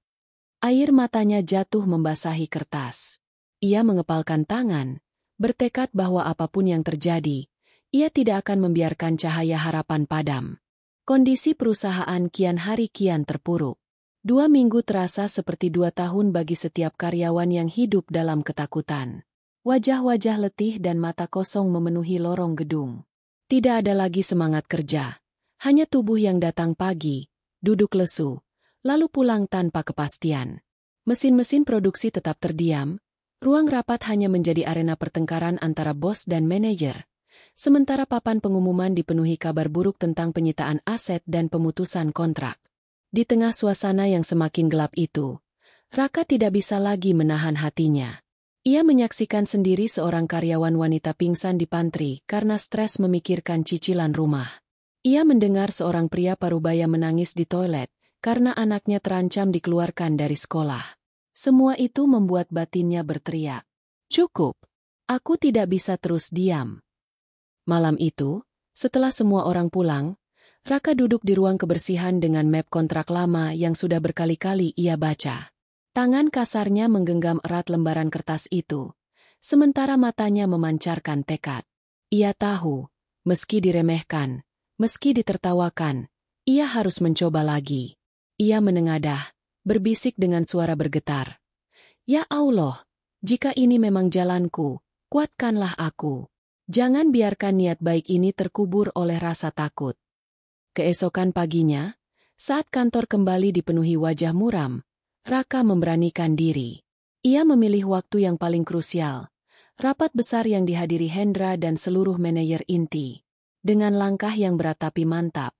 Air matanya jatuh membasahi kertas. Ia mengepalkan tangan, bertekad bahwa apapun yang terjadi, ia tidak akan membiarkan cahaya harapan padam. Kondisi perusahaan kian hari kian terpuruk. 2 minggu terasa seperti 2 tahun bagi setiap karyawan yang hidup dalam ketakutan. Wajah-wajah letih dan mata kosong memenuhi lorong gedung. Tidak ada lagi semangat kerja. Hanya tubuh yang datang pagi, duduk lesu, lalu pulang tanpa kepastian. Mesin-mesin produksi tetap terdiam. Ruang rapat hanya menjadi arena pertengkaran antara bos dan manajer. Sementara papan pengumuman dipenuhi kabar buruk tentang penyitaan aset dan pemutusan kontrak. Di tengah suasana yang semakin gelap itu, Raka tidak bisa lagi menahan hatinya. Ia menyaksikan sendiri seorang karyawan wanita pingsan di pantry karena stres memikirkan cicilan rumah. Ia mendengar seorang pria parubaya menangis di toilet karena anaknya terancam dikeluarkan dari sekolah. Semua itu membuat batinnya berteriak, "Cukup! Aku tidak bisa terus diam." Malam itu, setelah semua orang pulang, Raka duduk di ruang kebersihan dengan map kontrak lama yang sudah berkali-kali ia baca. Tangan kasarnya menggenggam erat lembaran kertas itu, sementara matanya memancarkan tekad. Ia tahu, meski diremehkan, meski ditertawakan, ia harus mencoba lagi. Ia menengadah, berbisik dengan suara bergetar. Ya Allah, jika ini memang jalanku, kuatkanlah aku. Jangan biarkan niat baik ini terkubur oleh rasa takut. Keesokan paginya, saat kantor kembali dipenuhi wajah muram, Raka memberanikan diri. Ia memilih waktu yang paling krusial, rapat besar yang dihadiri Hendra dan seluruh manajer inti. Dengan langkah yang berat tapi mantap,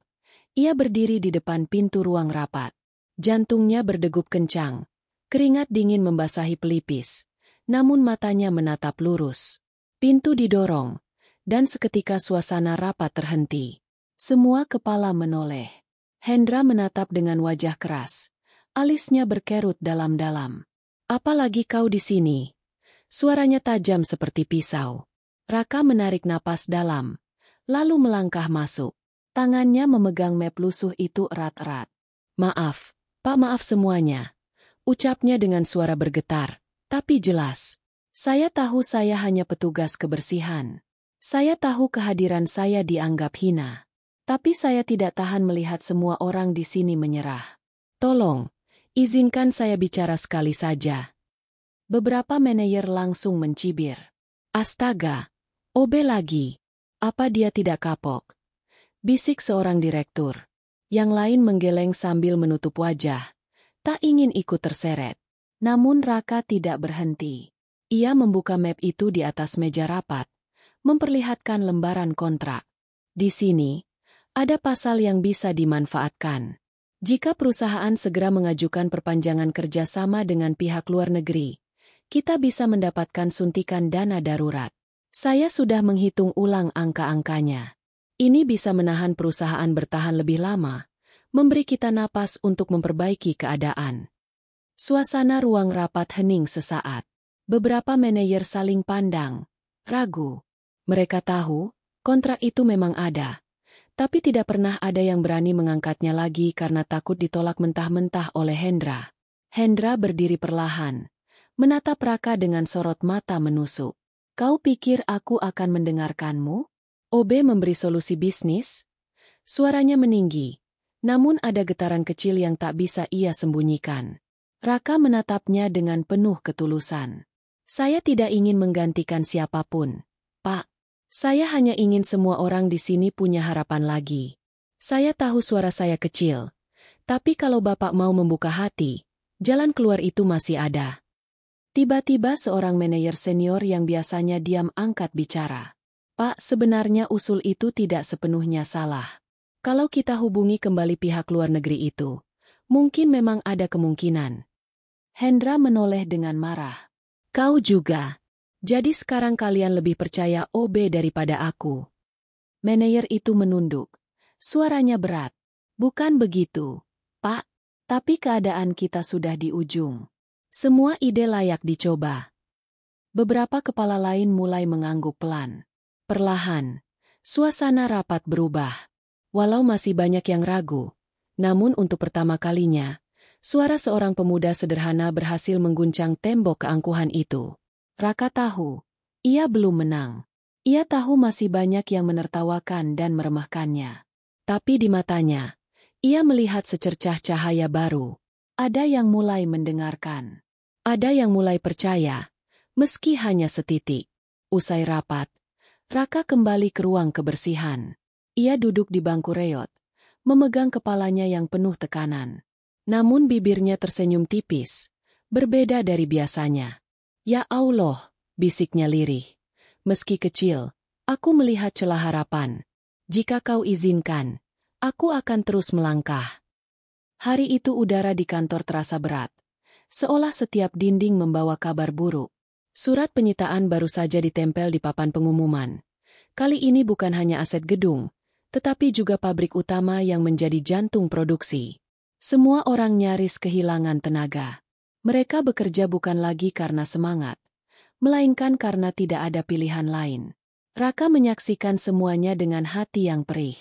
ia berdiri di depan pintu ruang rapat. Jantungnya berdegup kencang, keringat dingin membasahi pelipis, namun matanya menatap lurus. Pintu didorong, dan seketika suasana rapat terhenti. Semua kepala menoleh. Hendra menatap dengan wajah keras. Alisnya berkerut dalam-dalam. "Apalagi kau di sini?" Suaranya tajam seperti pisau. Raka menarik napas dalam, lalu melangkah masuk. Tangannya memegang map lusuh itu erat-erat. "Maaf, Pak, maaf semuanya," ucapnya dengan suara bergetar, tapi jelas. "Saya tahu saya hanya petugas kebersihan. Saya tahu kehadiran saya dianggap hina. Tapi saya tidak tahan melihat semua orang di sini menyerah. Tolong, izinkan saya bicara sekali saja." Beberapa manajer langsung mencibir. "Astaga, OB lagi. Apa dia tidak kapok?" bisik seorang direktur. Yang lain menggeleng sambil menutup wajah, tak ingin ikut terseret. Namun Raka tidak berhenti. Ia membuka map itu di atas meja rapat, memperlihatkan lembaran kontrak. Di sini, ada pasal yang bisa dimanfaatkan. Jika perusahaan segera mengajukan perpanjangan kerjasama dengan pihak luar negeri, kita bisa mendapatkan suntikan dana darurat. Saya sudah menghitung ulang angka-angkanya. Ini bisa menahan perusahaan bertahan lebih lama, memberi kita napas untuk memperbaiki keadaan. Suasana ruang rapat hening sesaat. Beberapa manajer saling pandang, ragu. Mereka tahu, kontrak itu memang ada. Tapi tidak pernah ada yang berani mengangkatnya lagi karena takut ditolak mentah-mentah oleh Hendra. Hendra berdiri perlahan, menatap Raka dengan sorot mata menusuk. "Kau pikir aku akan mendengarkanmu?" OB memberi solusi bisnis? Suaranya meninggi, namun ada getaran kecil yang tak bisa ia sembunyikan. Raka menatapnya dengan penuh ketulusan. "Saya tidak ingin menggantikan siapapun, Pak. Saya hanya ingin semua orang di sini punya harapan lagi. Saya tahu suara saya kecil, tapi kalau Bapak mau membuka hati, jalan keluar itu masih ada. Tiba-tiba seorang manajer senior yang biasanya diam angkat bicara. Pak, sebenarnya usul itu tidak sepenuhnya salah. Kalau kita hubungi kembali pihak luar negeri itu, mungkin memang ada kemungkinan. Hendra menoleh dengan marah. Kau juga. Jadi sekarang kalian lebih percaya OB daripada aku. Manajer itu menunduk. Suaranya berat. Bukan begitu, Pak. Tapi keadaan kita sudah di ujung. Semua ide layak dicoba. Beberapa kepala lain mulai mengangguk pelan. Perlahan, suasana rapat berubah. Walau masih banyak yang ragu, namun untuk pertama kalinya, suara seorang pemuda sederhana berhasil mengguncang tembok keangkuhan itu. Raka tahu, ia belum menang. Ia tahu masih banyak yang menertawakan dan meremehkannya. Tapi di matanya, ia melihat secercah cahaya baru. Ada yang mulai mendengarkan. Ada yang mulai percaya, meski hanya setitik. Usai rapat, Raka kembali ke ruang kebersihan. Ia duduk di bangku reot, memegang kepalanya yang penuh tekanan. Namun bibirnya tersenyum tipis, berbeda dari biasanya. Ya Allah, bisiknya lirih. Meski kecil, aku melihat celah harapan. Jika kau izinkan, aku akan terus melangkah. Hari itu udara di kantor terasa berat. Seolah setiap dinding membawa kabar buruk. Surat penyitaan baru saja ditempel di papan pengumuman. Kali ini bukan hanya aset gedung, tetapi juga pabrik utama yang menjadi jantung produksi. Semua orang nyaris kehilangan tenaga. Mereka bekerja bukan lagi karena semangat, melainkan karena tidak ada pilihan lain. Raka menyaksikan semuanya dengan hati yang perih.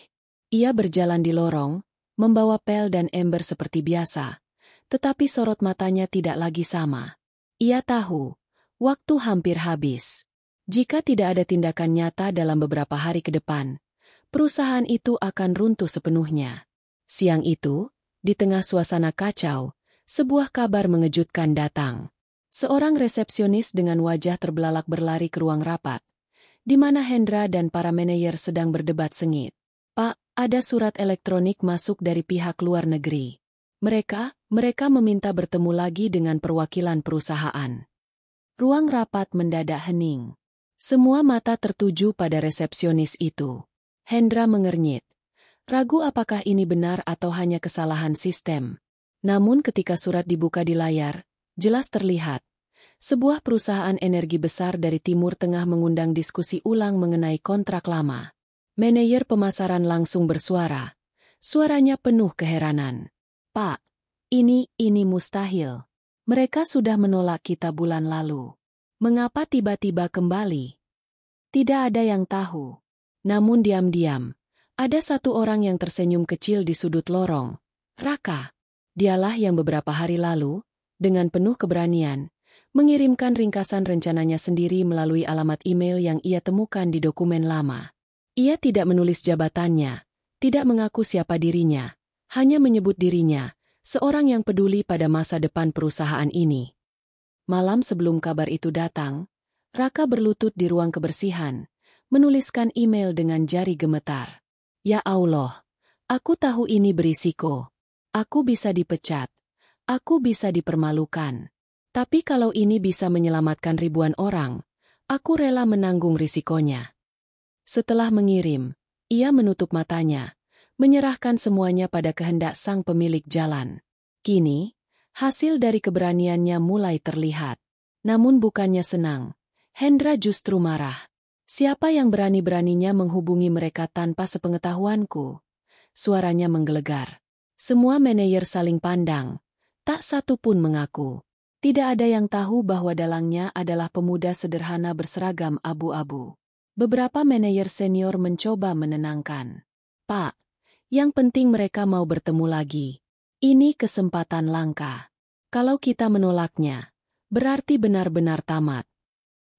Ia berjalan di lorong, membawa pel dan ember seperti biasa, tetapi sorot matanya tidak lagi sama. Ia tahu, waktu hampir habis. Jika tidak ada tindakan nyata dalam beberapa hari ke depan, perusahaan itu akan runtuh sepenuhnya. Siang itu, di tengah suasana kacau, sebuah kabar mengejutkan datang. Seorang resepsionis dengan wajah terbelalak berlari ke ruang rapat, di mana Hendra dan para manajer sedang berdebat sengit. Pak, ada surat elektronik masuk dari pihak luar negeri. Mereka meminta bertemu lagi dengan perwakilan perusahaan. Ruang rapat mendadak hening. Semua mata tertuju pada resepsionis itu. Hendra mengernyit. Ragu apakah ini benar atau hanya kesalahan sistem. Namun ketika surat dibuka di layar, jelas terlihat. Sebuah perusahaan energi besar dari Timur Tengah mengundang diskusi ulang mengenai kontrak lama. Manajer pemasaran langsung bersuara. Suaranya penuh keheranan. Pak, ini mustahil. Mereka sudah menolak kita bulan lalu. Mengapa tiba-tiba kembali? Tidak ada yang tahu. Namun diam-diam, ada satu orang yang tersenyum kecil di sudut lorong. Raka. Dialah yang beberapa hari lalu, dengan penuh keberanian, mengirimkan ringkasan rencananya sendiri melalui alamat email yang ia temukan di dokumen lama. Ia tidak menulis jabatannya, tidak mengaku siapa dirinya, hanya menyebut dirinya, seorang yang peduli pada masa depan perusahaan ini. Malam sebelum kabar itu datang, Raka berlutut di ruang kebersihan, menuliskan email dengan jari gemetar. Ya Allah, aku tahu ini berisiko. Aku bisa dipecat. Aku bisa dipermalukan. Tapi kalau ini bisa menyelamatkan ribuan orang, aku rela menanggung risikonya. Setelah mengirim, ia menutup matanya, menyerahkan semuanya pada kehendak sang pemilik jalan. Kini, hasil dari keberaniannya mulai terlihat. Namun bukannya senang, Hendra justru marah. Siapa yang berani-beraninya menghubungi mereka tanpa sepengetahuanku? Suaranya menggelegar. Semua manajer saling pandang. Tak satu pun mengaku. Tidak ada yang tahu bahwa dalangnya adalah pemuda sederhana berseragam abu-abu. Beberapa manajer senior mencoba menenangkan. Pak, yang penting mereka mau bertemu lagi. Ini kesempatan langka. Kalau kita menolaknya, berarti benar-benar tamat.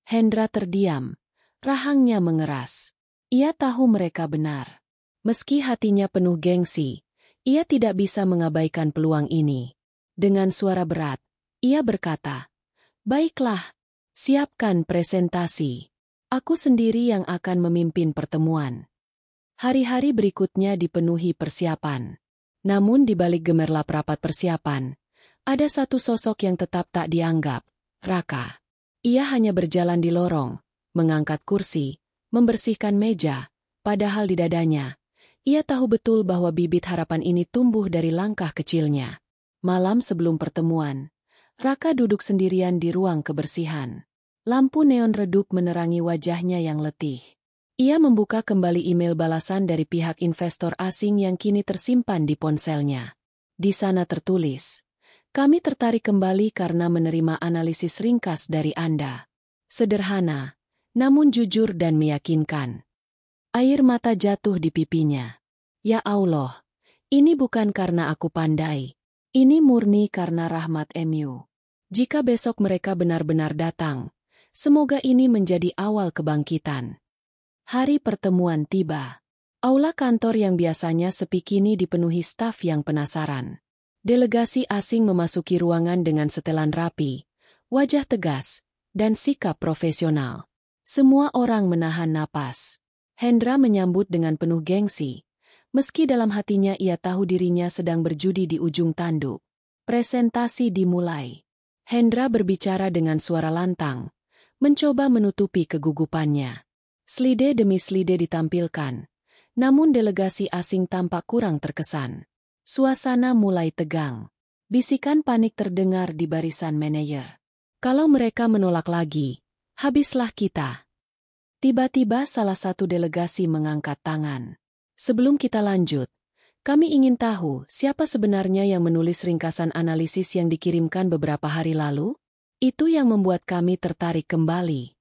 Hendra terdiam. Rahangnya mengeras. Ia tahu mereka benar. Meski hatinya penuh gengsi, ia tidak bisa mengabaikan peluang ini. Dengan suara berat, ia berkata, "Baiklah, siapkan presentasi. Aku sendiri yang akan memimpin pertemuan." Hari-hari berikutnya dipenuhi persiapan. Namun di balik gemerlap rapat persiapan, ada satu sosok yang tetap tak dianggap, Raka. Ia hanya berjalan di lorong, mengangkat kursi, membersihkan meja, padahal di dadanya, ia tahu betul bahwa bibit harapan ini tumbuh dari langkah kecilnya. Malam sebelum pertemuan, Raka duduk sendirian di ruang kebersihan. Lampu neon redup menerangi wajahnya yang letih. Ia membuka kembali email balasan dari pihak investor asing yang kini tersimpan di ponselnya. Di sana tertulis, "Kami tertarik kembali karena menerima analisis ringkas dari Anda." Sederhana, namun jujur dan meyakinkan. Air mata jatuh di pipinya. Ya Allah, ini bukan karena aku pandai. Ini murni karena rahmat MU. Jika besok mereka benar-benar datang, semoga ini menjadi awal kebangkitan. Hari pertemuan tiba. Aula kantor yang biasanya sepi kini dipenuhi staf yang penasaran. Delegasi asing memasuki ruangan dengan setelan rapi, wajah tegas, dan sikap profesional. Semua orang menahan napas. Hendra menyambut dengan penuh gengsi, meski dalam hatinya ia tahu dirinya sedang berjudi di ujung tanduk. Presentasi dimulai. Hendra berbicara dengan suara lantang, mencoba menutupi kegugupannya. Slide demi slide ditampilkan, namun delegasi asing tampak kurang terkesan. Suasana mulai tegang. Bisikan panik terdengar di barisan manajer. Kalau mereka menolak lagi, habislah kita. Tiba-tiba salah satu delegasi mengangkat tangan. Sebelum kita lanjut, kami ingin tahu siapa sebenarnya yang menulis ringkasan analisis yang dikirimkan beberapa hari lalu? Itu yang membuat kami tertarik kembali.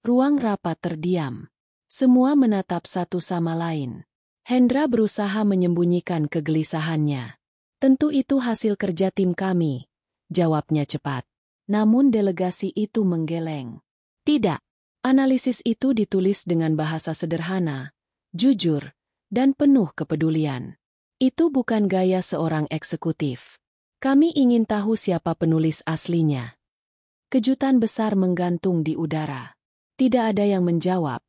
Ruang rapat terdiam. Semua menatap satu sama lain. Hendra berusaha menyembunyikan kegelisahannya. Tentu itu hasil kerja tim kami, jawabnya cepat. Namun delegasi itu menggeleng. Tidak. Analisis itu ditulis dengan bahasa sederhana, jujur, dan penuh kepedulian. Itu bukan gaya seorang eksekutif. Kami ingin tahu siapa penulis aslinya. Kejutan besar menggantung di udara. Tidak ada yang menjawab,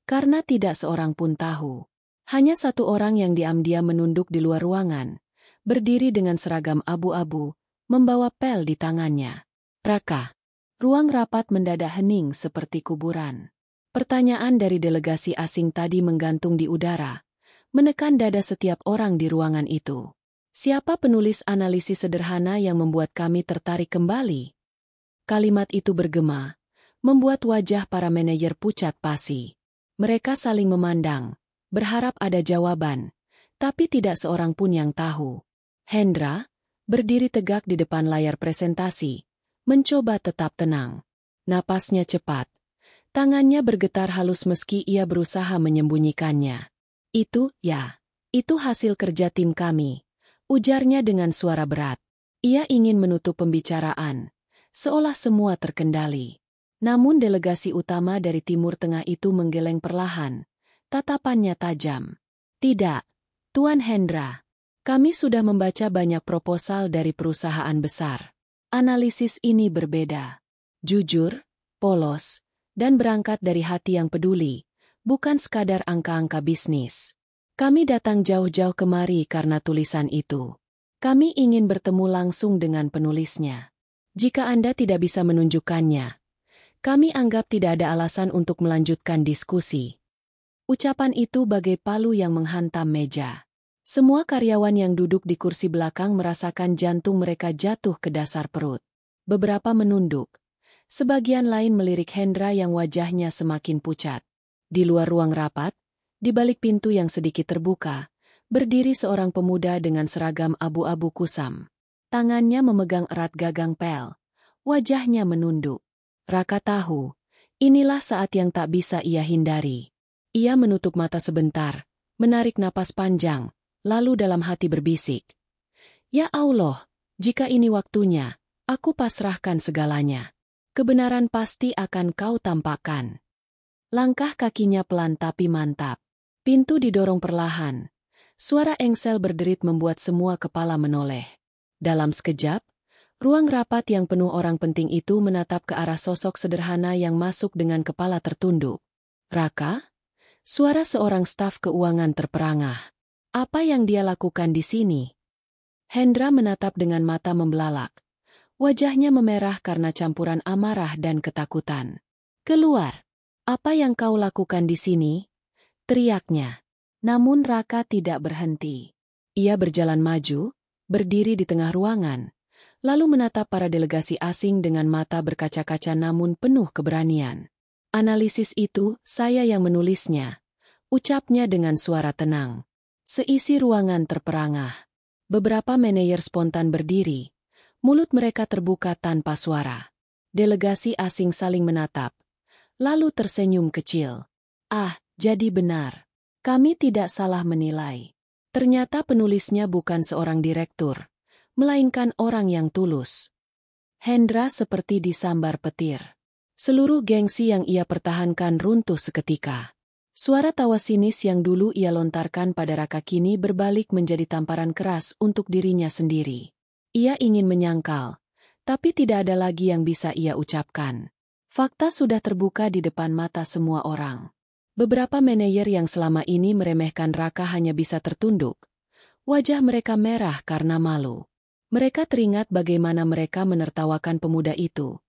karena tidak seorang pun tahu. Hanya satu orang yang diam-diam menunduk di luar ruangan, berdiri dengan seragam abu-abu, membawa pel di tangannya. Raka. Ruang rapat mendadak hening seperti kuburan. Pertanyaan dari delegasi asing tadi menggantung di udara, menekan dada setiap orang di ruangan itu. Siapa penulis analisis sederhana yang membuat kami tertarik kembali? Kalimat itu bergema, membuat wajah para manajer pucat pasi. Mereka saling memandang, berharap ada jawaban, tapi tidak seorang pun yang tahu. Hendra, berdiri tegak di depan layar presentasi, mencoba tetap tenang. Napasnya cepat. Tangannya bergetar halus meski ia berusaha menyembunyikannya. Itu hasil kerja tim kami, ujarnya dengan suara berat. Ia ingin menutup pembicaraan, seolah semua terkendali. Namun delegasi utama dari Timur Tengah itu menggeleng perlahan, tatapannya tajam. Tidak, Tuan Hendra. Kami sudah membaca banyak proposal dari perusahaan besar. Analisis ini berbeda. Jujur, polos, dan berangkat dari hati yang peduli, bukan sekadar angka-angka bisnis. Kami datang jauh-jauh kemari karena tulisan itu. Kami ingin bertemu langsung dengan penulisnya. Jika Anda tidak bisa menunjukkannya, kami anggap tidak ada alasan untuk melanjutkan diskusi. Ucapan itu bagai palu yang menghantam meja. Semua karyawan yang duduk di kursi belakang merasakan jantung mereka jatuh ke dasar perut. Beberapa menunduk. Sebagian lain melirik Hendra yang wajahnya semakin pucat. Di luar ruang rapat, di balik pintu yang sedikit terbuka, berdiri seorang pemuda dengan seragam abu-abu kusam. Tangannya memegang erat gagang pel. Wajahnya menunduk. Raka tahu, inilah saat yang tak bisa ia hindari. Ia menutup mata sebentar, menarik napas panjang, lalu dalam hati berbisik. Ya Allah, jika ini waktunya, aku pasrahkan segalanya. Kebenaran pasti akan kau tampakkan. Langkah kakinya pelan tapi mantap. Pintu didorong perlahan. Suara engsel berderit membuat semua kepala menoleh. Dalam sekejap, ruang rapat yang penuh orang penting itu menatap ke arah sosok sederhana yang masuk dengan kepala tertunduk. Raka? Suara seorang staf keuangan terperangah. Apa yang dia lakukan di sini? Hendra menatap dengan mata membelalak. Wajahnya memerah karena campuran amarah dan ketakutan. Keluar! Apa yang kau lakukan di sini? Teriaknya. Namun Raka tidak berhenti. Ia berjalan maju, berdiri di tengah ruangan, lalu menatap para delegasi asing dengan mata berkaca-kaca namun penuh keberanian. Analisis itu, saya yang menulisnya. Ucapnya dengan suara tenang. Seisi ruangan terperangah. Beberapa manajer spontan berdiri. Mulut mereka terbuka tanpa suara. Delegasi asing saling menatap. Lalu tersenyum kecil. Ah, jadi benar. Kami tidak salah menilai. Ternyata penulisnya bukan seorang direktur, melainkan orang yang tulus. Hendra seperti disambar petir. Seluruh gengsi yang ia pertahankan runtuh seketika. Suara tawa sinis yang dulu ia lontarkan pada Raka kini berbalik menjadi tamparan keras untuk dirinya sendiri. Ia ingin menyangkal, tapi tidak ada lagi yang bisa ia ucapkan. Fakta sudah terbuka di depan mata semua orang. Beberapa manajer yang selama ini meremehkan Raka hanya bisa tertunduk. Wajah mereka merah karena malu. Mereka teringat bagaimana mereka menertawakan pemuda itu.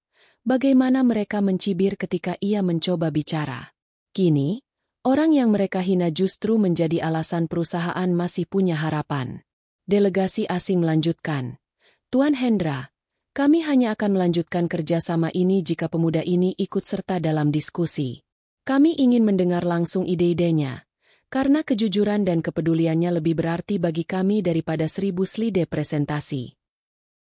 Bagaimana mereka mencibir ketika ia mencoba bicara. Kini, orang yang mereka hina justru menjadi alasan perusahaan masih punya harapan. Delegasi asing melanjutkan. Tuan Hendra, kami hanya akan melanjutkan kerjasama ini jika pemuda ini ikut serta dalam diskusi. Kami ingin mendengar langsung ide-idenya, karena kejujuran dan kepeduliannya lebih berarti bagi kami daripada 1000 slide presentasi.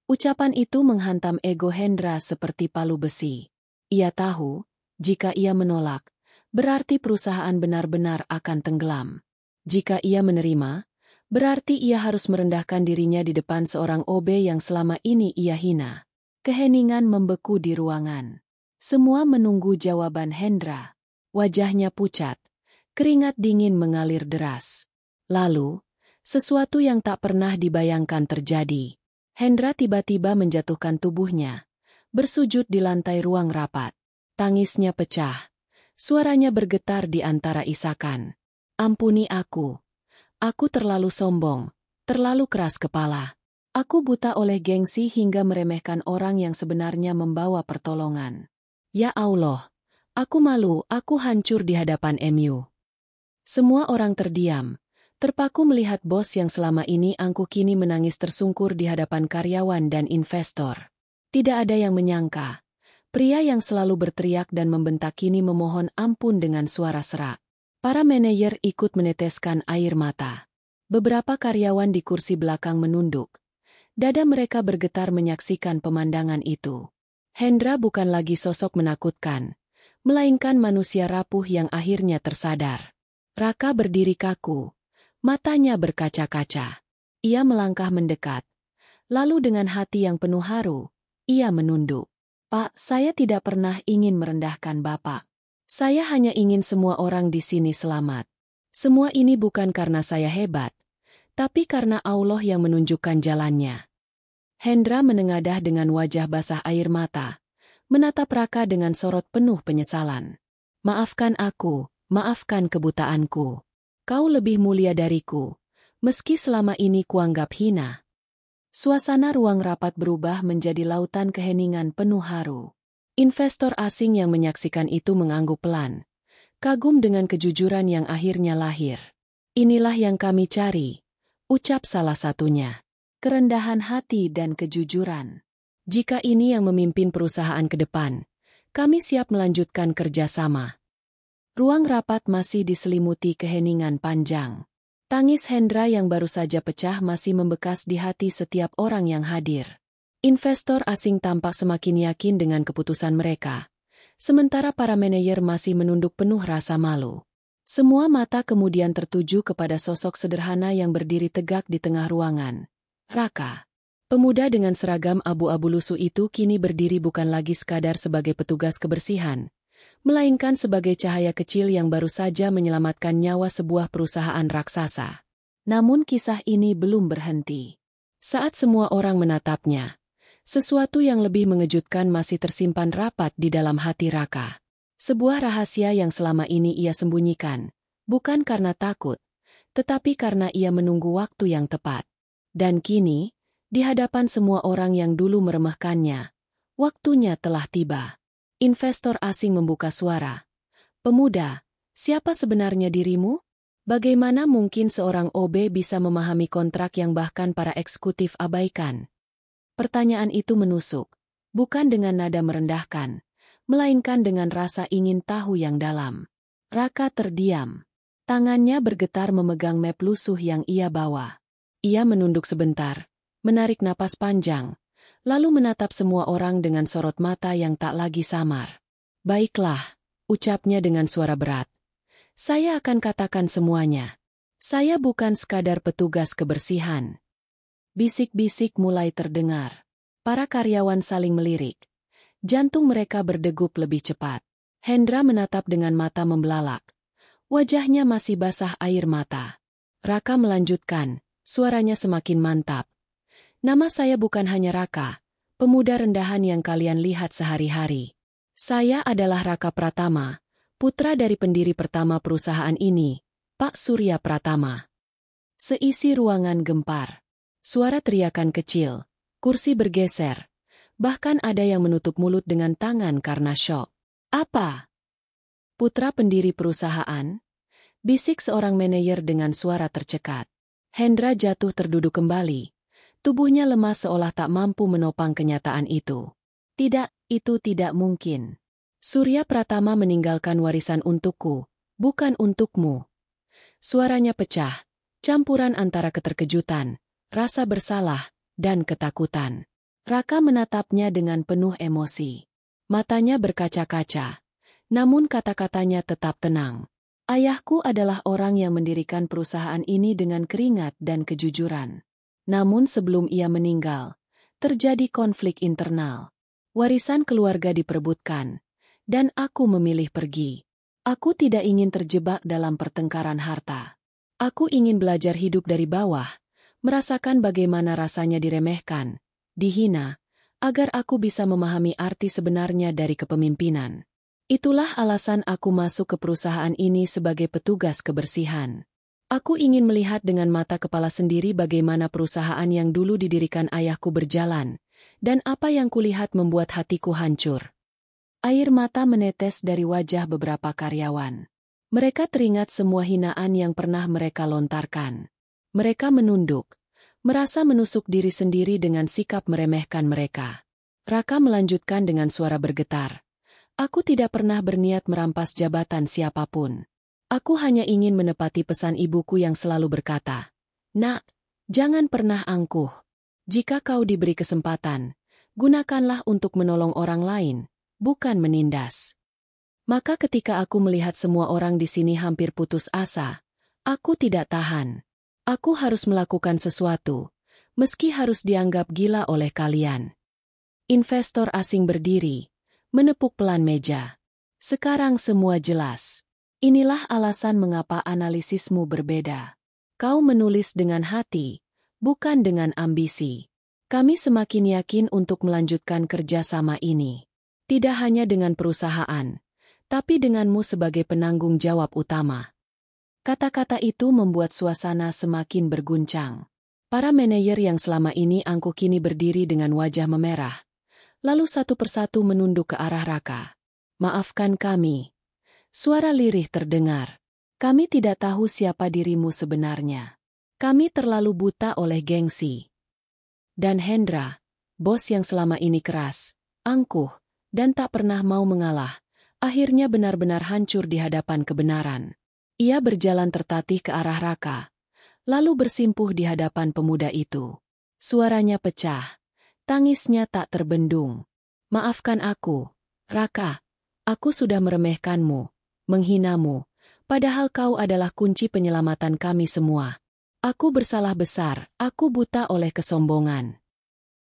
Ucapan itu menghantam ego Hendra seperti palu besi. Ia tahu, jika ia menolak, berarti perusahaan benar-benar akan tenggelam. Jika ia menerima, berarti ia harus merendahkan dirinya di depan seorang OB yang selama ini ia hina. Keheningan membeku di ruangan. Semua menunggu jawaban Hendra. Wajahnya pucat, keringat dingin mengalir deras. Lalu, sesuatu yang tak pernah dibayangkan terjadi. Hendra tiba-tiba menjatuhkan tubuhnya, bersujud di lantai ruang rapat. Tangisnya pecah. Suaranya bergetar di antara isakan. Ampuni aku. Aku terlalu sombong, terlalu keras kepala. Aku buta oleh gengsi hingga meremehkan orang yang sebenarnya membawa pertolongan. Ya Allah, aku malu, aku hancur di hadapan MU. Semua orang terdiam, terpaku melihat bos yang selama ini angkuh kini menangis tersungkur di hadapan karyawan dan investor. Tidak ada yang menyangka. Pria yang selalu berteriak dan membentak kini memohon ampun dengan suara serak. Para manajer ikut meneteskan air mata. Beberapa karyawan di kursi belakang menunduk. Dada mereka bergetar menyaksikan pemandangan itu. Hendra bukan lagi sosok menakutkan, melainkan manusia rapuh yang akhirnya tersadar. Raka berdiri kaku, matanya berkaca-kaca. Ia melangkah mendekat. Lalu dengan hati yang penuh haru, ia menunduk. Pak, saya tidak pernah ingin merendahkan Bapak. Saya hanya ingin semua orang di sini selamat. Semua ini bukan karena saya hebat, tapi karena Allah yang menunjukkan jalannya. Hendra menengadah dengan wajah basah air mata, menatap Raka dengan sorot penuh penyesalan. Maafkan aku, maafkan kebutaanku. Kau lebih mulia dariku, meski selama ini kuanggap hina. Suasana ruang rapat berubah menjadi lautan keheningan penuh haru. Investor asing yang menyaksikan itu mengangguk pelan, kagum dengan kejujuran yang akhirnya lahir. Inilah yang kami cari, ucap salah satunya. Kerendahan hati dan kejujuran. Jika ini yang memimpin perusahaan ke depan, kami siap melanjutkan kerjasama. Ruang rapat masih diselimuti keheningan panjang. Tangis Hendra yang baru saja pecah masih membekas di hati setiap orang yang hadir. Investor asing tampak semakin yakin dengan keputusan mereka, sementara para manajer masih menunduk penuh rasa malu. Semua mata kemudian tertuju kepada sosok sederhana yang berdiri tegak di tengah ruangan. Raka. Pemuda dengan seragam abu-abu lusuh itu kini berdiri bukan lagi sekadar sebagai petugas kebersihan, melainkan sebagai cahaya kecil yang baru saja menyelamatkan nyawa sebuah perusahaan raksasa. Namun kisah ini belum berhenti. Saat semua orang menatapnya, sesuatu yang lebih mengejutkan masih tersimpan rapat di dalam hati Raka. Sebuah rahasia yang selama ini ia sembunyikan, Bukan karena takut, tetapi karena ia menunggu waktu yang tepat. Dan kini, di hadapan semua orang yang dulu meremehkannya, waktunya telah tiba. Investor asing membuka suara. Pemuda, siapa sebenarnya dirimu? Bagaimana mungkin seorang OB bisa memahami kontrak yang bahkan para eksekutif abaikan? Pertanyaan itu menusuk, bukan dengan nada merendahkan, melainkan dengan rasa ingin tahu yang dalam. Raka terdiam. Tangannya bergetar memegang map lusuh yang ia bawa. Ia menunduk sebentar, menarik napas panjang, lalu menatap semua orang dengan sorot mata yang tak lagi samar. Baiklah, ucapnya dengan suara berat. Saya akan katakan semuanya. Saya bukan sekadar petugas kebersihan. Bisik-bisik mulai terdengar. Para karyawan saling melirik. Jantung mereka berdegup lebih cepat. Hendra menatap dengan mata membelalak. Wajahnya masih basah air mata. Raka melanjutkan, suaranya semakin mantap. Nama saya bukan hanya Raka, pemuda rendahan yang kalian lihat sehari-hari. Saya adalah Raka Pratama, putra dari pendiri pertama perusahaan ini, Pak Surya Pratama. Seisi ruangan gempar. Suara teriakan kecil, kursi bergeser. Bahkan ada yang menutup mulut dengan tangan karena syok. Apa? Putra pendiri perusahaan? Bisik seorang manajer dengan suara tercekat. Hendra jatuh terduduk kembali. Tubuhnya lemas seolah tak mampu menopang kenyataan itu. Tidak, itu tidak mungkin. Surya Pratama meninggalkan warisan untukku, bukan untukmu. Suaranya pecah, campuran antara keterkejutan, rasa bersalah, dan ketakutan. Raka menatapnya dengan penuh emosi. Matanya berkaca-kaca. Namun kata-katanya tetap tenang. Ayahku adalah orang yang mendirikan perusahaan ini dengan keringat dan kejujuran. Namun sebelum ia meninggal, terjadi konflik internal. Warisan keluarga diperebutkan, dan aku memilih pergi. Aku tidak ingin terjebak dalam pertengkaran harta. Aku ingin belajar hidup dari bawah, merasakan bagaimana rasanya diremehkan, dihina, agar aku bisa memahami arti sebenarnya dari kepemimpinan. Itulah alasan aku masuk ke perusahaan ini sebagai petugas kebersihan. Aku ingin melihat dengan mata kepala sendiri bagaimana perusahaan yang dulu didirikan ayahku berjalan, dan apa yang kulihat membuat hatiku hancur. Air mata menetes dari wajah beberapa karyawan. Mereka teringat semua hinaan yang pernah mereka lontarkan. Mereka menunduk, merasa menusuk diri sendiri dengan sikap meremehkan mereka. Raka melanjutkan dengan suara bergetar. Aku tidak pernah berniat merampas jabatan siapapun. Aku hanya ingin menepati pesan ibuku yang selalu berkata, "Nak, jangan pernah angkuh. Jika kau diberi kesempatan, gunakanlah untuk menolong orang lain, bukan menindas." Maka ketika aku melihat semua orang di sini hampir putus asa, aku tidak tahan. Aku harus melakukan sesuatu, meski harus dianggap gila oleh kalian. Investor asing berdiri, menepuk pelan meja. Sekarang semua jelas. Inilah alasan mengapa analisismu berbeda. Kau menulis dengan hati, bukan dengan ambisi. Kami semakin yakin untuk melanjutkan kerjasama ini. Tidak hanya dengan perusahaan, tapi denganmu sebagai penanggung jawab utama. Kata-kata itu membuat suasana semakin berguncang. Para manajer yang selama ini angkuh kini berdiri dengan wajah memerah. Lalu satu persatu menunduk ke arah Raka. "Maafkan kami." Suara lirih terdengar. "Kami tidak tahu siapa dirimu sebenarnya. Kami terlalu buta oleh gengsi." Dan Hendra, bos yang selama ini keras, angkuh, dan tak pernah mau mengalah, akhirnya benar-benar hancur di hadapan kebenaran. Ia berjalan tertatih ke arah Raka, lalu bersimpuh di hadapan pemuda itu. Suaranya pecah. Tangisnya tak terbendung. "Maafkan aku, Raka. Aku sudah meremehkanmu, menghinamu, padahal kau adalah kunci penyelamatan kami semua. Aku bersalah besar, aku buta oleh kesombongan."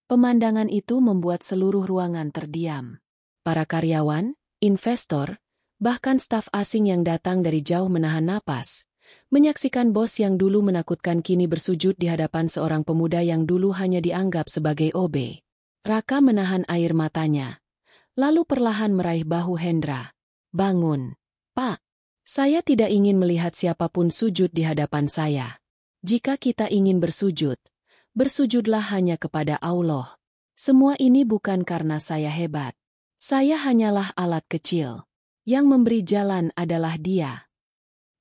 Pemandangan itu membuat seluruh ruangan terdiam. Para karyawan, investor, bahkan staf asing yang datang dari jauh menahan napas, menyaksikan bos yang dulu menakutkan kini bersujud di hadapan seorang pemuda yang dulu hanya dianggap sebagai OB. Raka menahan air matanya, lalu perlahan meraih bahu Hendra. "Bangun, Pak." Saya tidak ingin melihat siapapun sujud di hadapan saya. Jika kita ingin bersujud, bersujudlah hanya kepada Allah. Semua ini bukan karena saya hebat. Saya hanyalah alat kecil. Yang memberi jalan adalah Dia.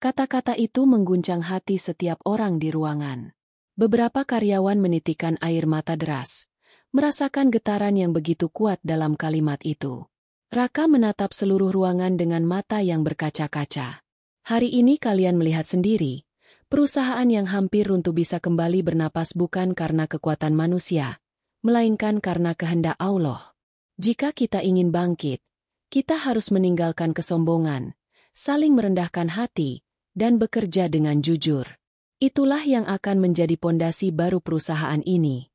Kata-kata itu mengguncang hati setiap orang di ruangan. Beberapa karyawan menitikkan air mata deras, merasakan getaran yang begitu kuat dalam kalimat itu. Raka menatap seluruh ruangan dengan mata yang berkaca-kaca. Hari ini kalian melihat sendiri, perusahaan yang hampir runtuh bisa kembali bernapas bukan karena kekuatan manusia, melainkan karena kehendak Allah. Jika kita ingin bangkit, kita harus meninggalkan kesombongan, saling merendahkan hati, dan bekerja dengan jujur. Itulah yang akan menjadi pondasi baru perusahaan ini.